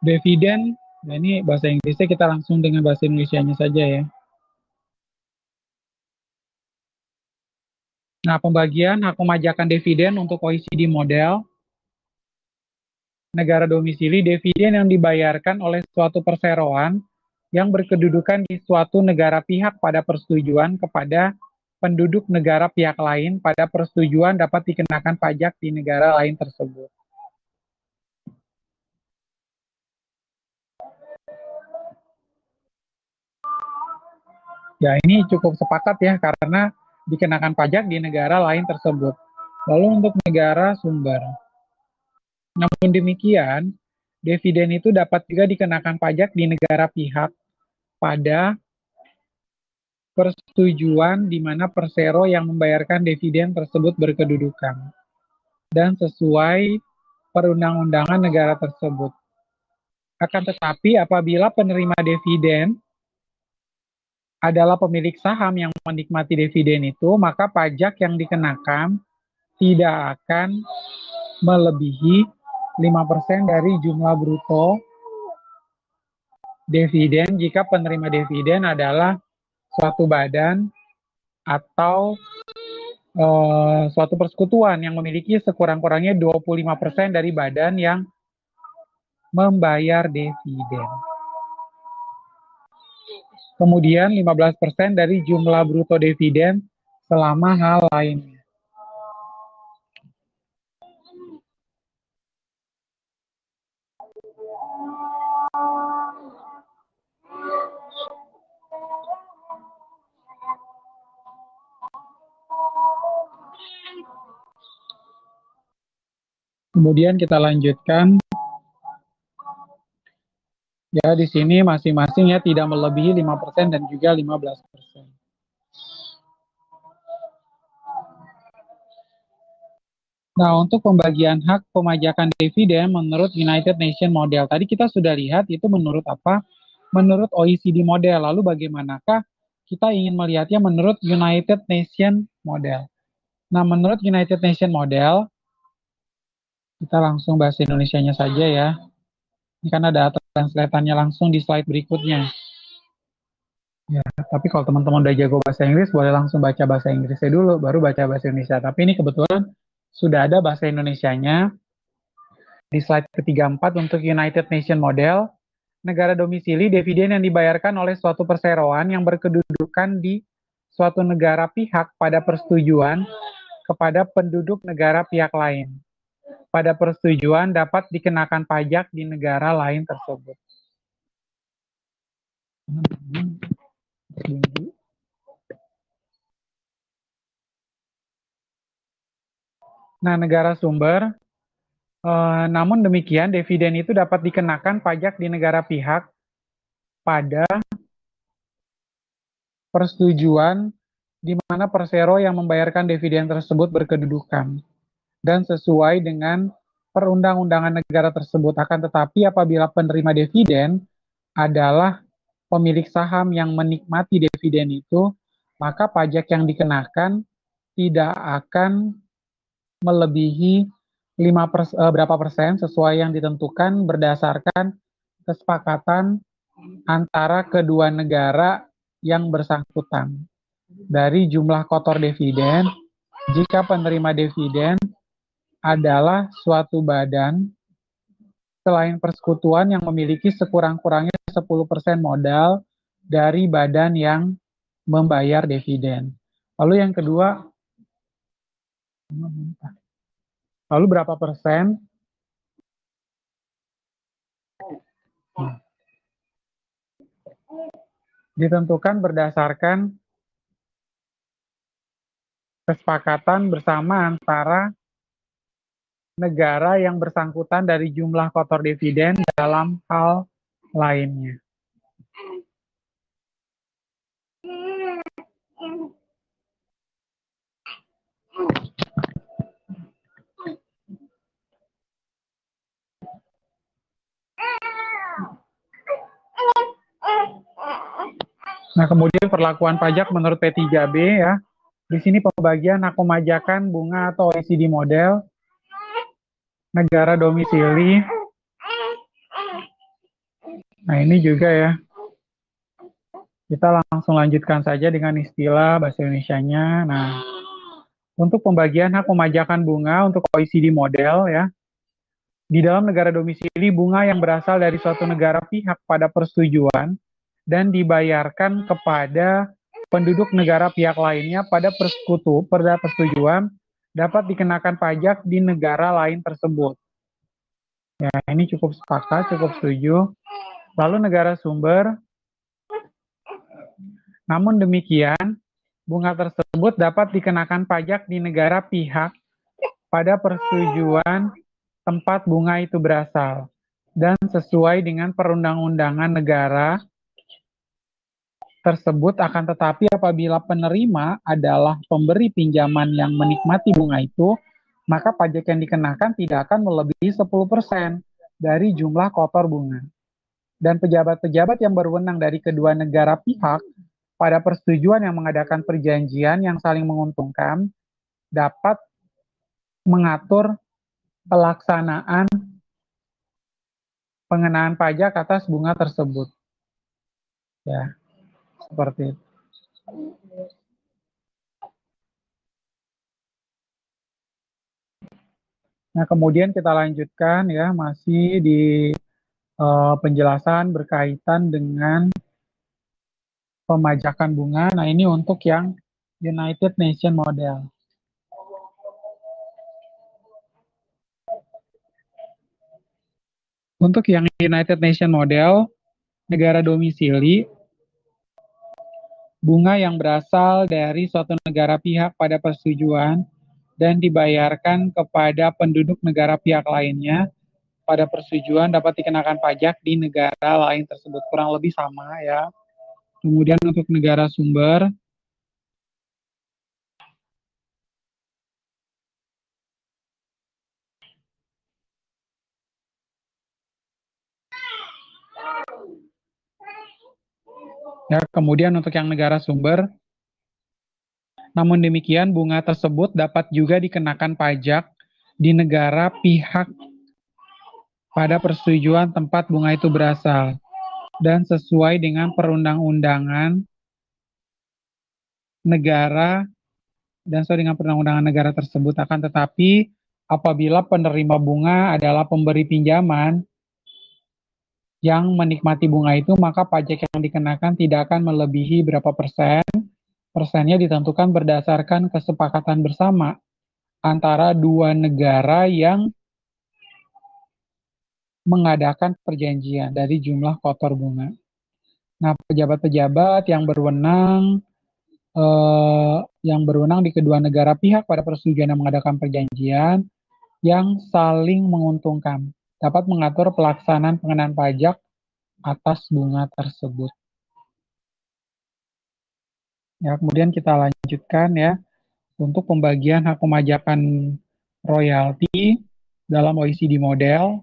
Dividen, nah ini bahasa Inggrisnya kita langsung dengan bahasa Indonesianya saja ya. Nah, pembagian hak pemajakan dividen untuk OECD model negara domisili, dividen yang dibayarkan oleh suatu perseroan yang berkedudukan di suatu negara pihak pada persetujuan kepada penduduk negara pihak lain pada persetujuan dapat dikenakan pajak di negara lain tersebut. Ya, ini cukup sepakat ya, karena dikenakan pajak di negara lain tersebut. Lalu untuk negara sumber. Namun demikian, dividen itu dapat juga dikenakan pajak di negara pihak pada persetujuan di mana persero yang membayarkan dividen tersebut berkedudukan dan sesuai perundang-undangan negara tersebut. Akan tetapi apabila penerima dividen adalah pemilik saham yang menikmati dividen itu, maka pajak yang dikenakan tidak akan melebihi 5% dari jumlah bruto dividen jika penerima dividen adalah suatu badan atau suatu persekutuan yang memiliki sekurang-kurangnya 25% dari badan yang membayar dividen. Kemudian 15% dari jumlah bruto dividen selama hal lainnya. Kemudian kita lanjutkan. Ya, di sini masing-masing ya tidak melebihi 5% dan juga 15%. Nah, untuk pembagian hak pemajakan dividen menurut United Nations Model. Tadi kita sudah lihat itu menurut apa? Menurut OECD Model. Lalu bagaimanakah kita ingin melihatnya menurut United Nations Model? Nah, menurut United Nations Model, kita langsung bahasa Indonesianya saja ya. Ini kan ada translatannya langsung di slide berikutnya. Ya, tapi kalau teman-teman udah jago bahasa Inggris, boleh langsung baca bahasa Inggrisnya dulu, baru baca bahasa Indonesia. Tapi ini kebetulan sudah ada bahasa Indonesianya di slide ke-34 untuk United Nations Model. Negara domisili dividen yang dibayarkan oleh suatu perseroan yang berkedudukan di suatu negara pihak pada persetujuan kepada penduduk negara pihak lain. Pada persetujuan dapat dikenakan pajak di negara lain tersebut. Nah, negara sumber, namun demikian dividen itu dapat dikenakan pajak di negara pihak pada persetujuan di mana persero yang membayarkan dividen tersebut berkedudukan dan sesuai dengan perundang-undangan negara tersebut. Akan tetapi apabila penerima dividen adalah pemilik saham yang menikmati dividen itu, maka pajak yang dikenakan tidak akan melebihi berapa persen sesuai yang ditentukan berdasarkan kesepakatan antara kedua negara yang bersangkutan. Dari jumlah kotor dividen, jika penerima dividen adalah suatu badan selain persekutuan yang memiliki sekurang-kurangnya 10% modal dari badan yang membayar dividen. Lalu yang kedua, lalu berapa persen? Ditentukan berdasarkan kesepakatan bersama antara negara yang bersangkutan dari jumlah kotor dividen dalam hal lainnya. Nah, kemudian perlakuan pajak menurut P3B ya. Di sini pembagian hak pemajakan bunga atau OECD model, negara domisili. Nah, ini juga ya. Kita langsung lanjutkan saja dengan istilah bahasa Indonesianya. Nah, untuk pembagian hak pemajakan bunga untuk OECD model ya. Di dalam negara domisili, bunga yang berasal dari suatu negara pihak pada persetujuan dan dibayarkan kepada penduduk negara pihak lainnya pada persetujuan dapat dikenakan pajak di negara lain tersebut. Ya, ini cukup sepakat, cukup setuju. Lalu negara sumber. Namun demikian, bunga tersebut dapat dikenakan pajak di negara pihak pada persetujuan tempat bunga itu berasal dan sesuai dengan perundang-undangan negara tersebut. Akan tetapi apabila penerima adalah pemberi pinjaman yang menikmati bunga itu, maka pajak yang dikenakan tidak akan melebihi 10% dari jumlah kotor bunga. Dan pejabat-pejabat yang berwenang dari kedua negara pihak pada persetujuan yang mengadakan perjanjian yang saling menguntungkan dapat mengatur pelaksanaan pengenaan pajak atas bunga tersebut. Ya, seperti itu. Nah, kemudian kita lanjutkan ya, masih di penjelasan berkaitan dengan pemajakan bunga. Nah, ini untuk yang United Nations Model. Untuk yang United Nations Model, negara domisili, bunga yang berasal dari suatu negara pihak pada persetujuan dan dibayarkan kepada penduduk negara pihak lainnya pada persetujuan dapat dikenakan pajak di negara lain tersebut. Kurang lebih sama ya. Kemudian untuk negara sumber, ya, kemudian untuk yang negara sumber, namun demikian bunga tersebut dapat juga dikenakan pajak di negara pihak pada persetujuan tempat bunga itu berasal dan sesuai dengan perundang-undangan negara dan sesuai dengan perundang-undangan negara tersebut. Akan tetapi apabila penerima bunga adalah pemberi pinjaman yang menikmati bunga itu, maka pajak yang dikenakan tidak akan melebihi berapa persen. Persennya ditentukan berdasarkan kesepakatan bersama antara dua negara yang mengadakan perjanjian dari jumlah kotor bunga. Nah, pejabat-pejabat yang berwenang di kedua negara pihak pada persetujuan yang mengadakan perjanjian yang saling menguntungkan dapat mengatur pelaksanaan pengenaan pajak atas bunga tersebut. Ya, kemudian kita lanjutkan ya untuk pembagian hak pemajakan royalti dalam OECD model.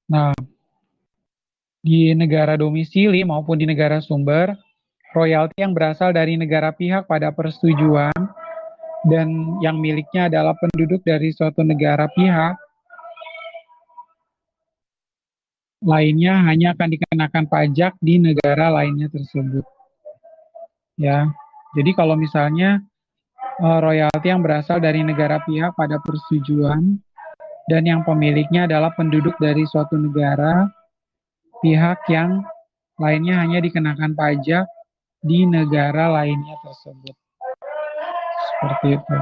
Nah, di negara domisili maupun di negara sumber, royalti yang berasal dari negara pihak pada persetujuan dan yang miliknya adalah penduduk dari suatu negara pihak lainnya hanya akan dikenakan pajak di negara lainnya tersebut. Ya, jadi kalau misalnya royalti yang berasal dari negara pihak pada persetujuan dan yang pemiliknya adalah penduduk dari suatu negara, pihak yang lainnya hanya dikenakan pajak di negara lainnya tersebut. Seperti itu.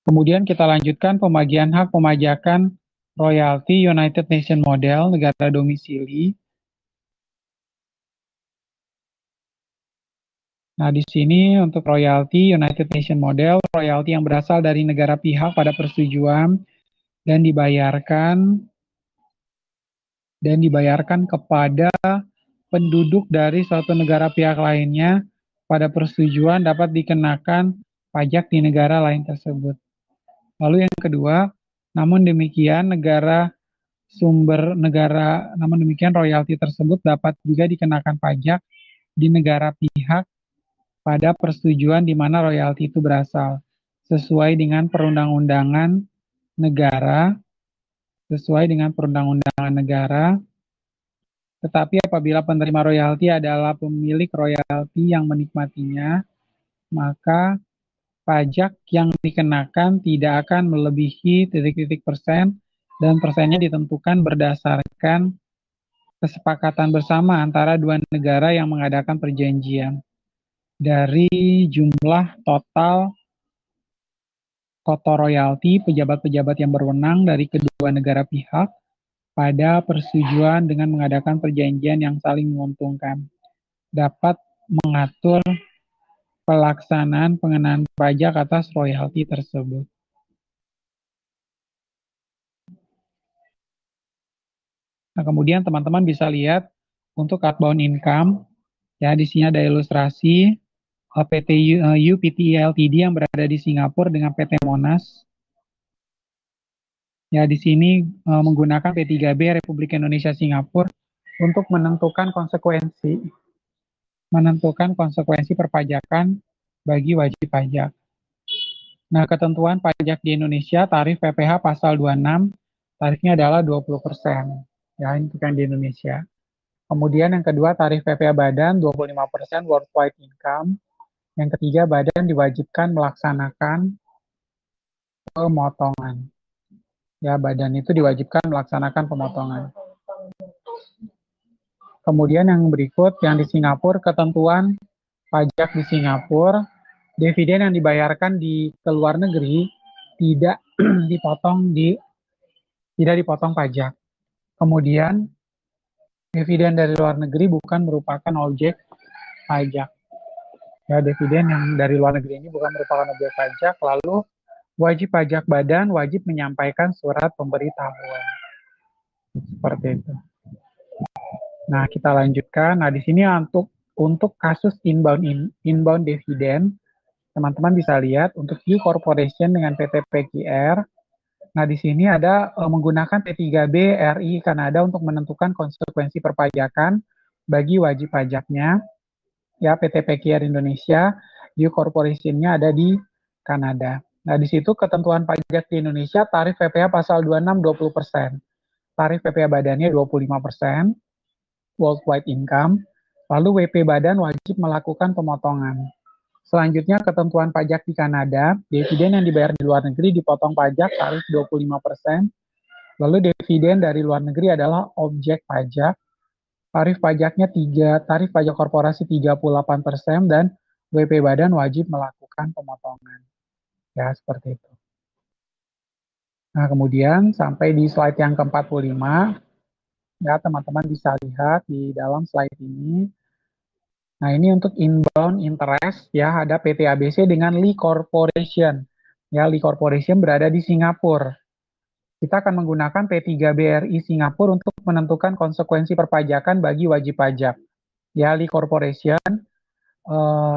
Kemudian kita lanjutkan pembagian hak pemajakan royalti United Nations Model negara domisili. Nah, di sini untuk royalti United Nations Model, royalti yang berasal dari negara pihak pada persetujuan dan dibayarkan kepada penduduk dari suatu negara pihak lainnya pada persetujuan dapat dikenakan pajak di negara lain tersebut. Lalu yang kedua, namun demikian royalti tersebut dapat juga dikenakan pajak di negara pihak pada persetujuan di mana royalti itu berasal, sesuai dengan perundang-undangan negara, tetapi apabila penerima royalti adalah pemilik royalti yang menikmatinya, maka pajak yang dikenakan tidak akan melebihi titik-titik persen dan persennya ditentukan berdasarkan kesepakatan bersama antara dua negara yang mengadakan perjanjian. Dari jumlah total kotor royalti pejabat-pejabat yang berwenang dari kedua negara pihak pada persetujuan dengan mengadakan perjanjian yang saling menguntungkan dapat mengatur pelaksanaan pengenaan pajak atas royalti tersebut. Nah, kemudian teman-teman bisa lihat untuk outbound income, ya di sini ada ilustrasi PT UPT Ltd yang berada di Singapura dengan PT Monas. Ya, di sini menggunakan P3B Republik Indonesia Singapura untuk menentukan konsekuensi perpajakan bagi wajib pajak. Nah, ketentuan pajak di Indonesia, tarif PPh pasal 26, tarifnya adalah 20%. Ya, ini untuk yang di Indonesia. Kemudian yang kedua, tarif PPh badan 25% worldwide income. Yang ketiga, badan diwajibkan melaksanakan pemotongan. Ya, badan itu diwajibkan melaksanakan pemotongan. Kemudian yang berikut, yang di Singapura, ketentuan pajak di Singapura, dividen yang dibayarkan ke luar negeri tidak tidak dipotong pajak. Kemudian dividen dari luar negeri bukan merupakan objek pajak. Ya, dividen yang dari luar negeri ini bukan merupakan objek pajak. Lalu wajib pajak badan wajib menyampaikan surat pemberitahuan. Seperti itu. Nah, kita lanjutkan. Nah, di sini untuk kasus inbound dividen, teman-teman bisa lihat untuk U Corporation dengan PT PQR. Nah, di sini ada menggunakan P3B RI Kanada untuk menentukan konsekuensi perpajakan bagi wajib pajaknya. Ya, PT PQR Indonesia, U Corporation-nya ada di Kanada. Nah, di situ ketentuan pajak di Indonesia, tarif PPh pasal 26 20%. Tarif PPh badannya 25%, worldwide income. Lalu WP badan wajib melakukan pemotongan. Selanjutnya, ketentuan pajak di Kanada, dividen yang dibayar di luar negeri dipotong pajak tarif 25%. Lalu dividen dari luar negeri adalah objek pajak. Tarif pajaknya tarif pajak korporasi 38% dan WP badan wajib melakukan pemotongan. Ya, seperti itu. Nah, kemudian sampai di slide yang ke-45, ya teman-teman bisa lihat di dalam slide ini. Nah, ini untuk inbound interest, ya ada PT ABC dengan Lee Corporation. Ya, Lee Corporation berada di Singapura. Kita akan menggunakan P3BRI Singapura untuk menentukan konsekuensi perpajakan bagi wajib pajak. Ya, Lee Corporation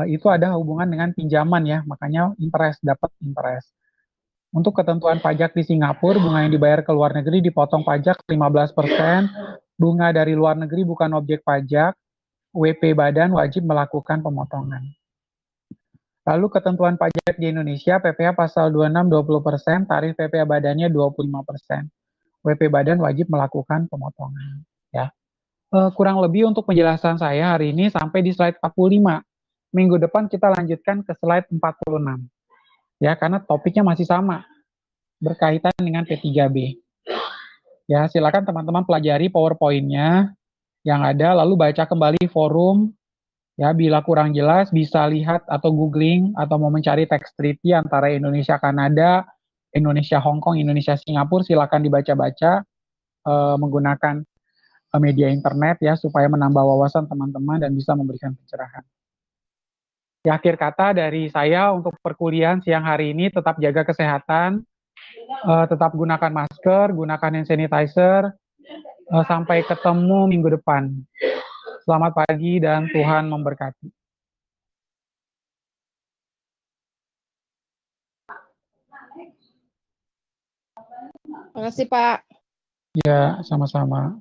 itu ada hubungan dengan pinjaman ya, makanya dapat interest. Untuk ketentuan pajak di Singapura, bunga yang dibayar ke luar negeri dipotong pajak 15%, bunga dari luar negeri bukan objek pajak, WP badan wajib melakukan pemotongan. Lalu ketentuan pajak di Indonesia, PPh pasal 26 20%, tarif PPh badannya 25%. WP badan wajib melakukan pemotongan. Ya. Kurang lebih untuk penjelasan saya hari ini sampai di slide 45. Minggu depan kita lanjutkan ke slide 46. Ya, karena topiknya masih sama, berkaitan dengan P3B. Ya, silakan teman-teman pelajari PowerPoint-nya yang ada, lalu baca kembali forum. Ya, bila kurang jelas bisa lihat atau googling atau mau mencari teks treaty antara Indonesia Kanada, Indonesia Hong Kong, Indonesia Singapura, silakan dibaca-baca menggunakan media internet ya supaya menambah wawasan teman-teman dan bisa memberikan pencerahan. Di akhir kata dari saya untuk perkuliahan siang hari ini tetap jaga kesehatan, tetap gunakan masker, gunakan hand sanitizer, sampai ketemu minggu depan. Selamat pagi dan Tuhan memberkati.
Terima kasih, Pak.
Ya, sama-sama.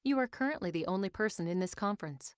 You are currently the only person in this conference.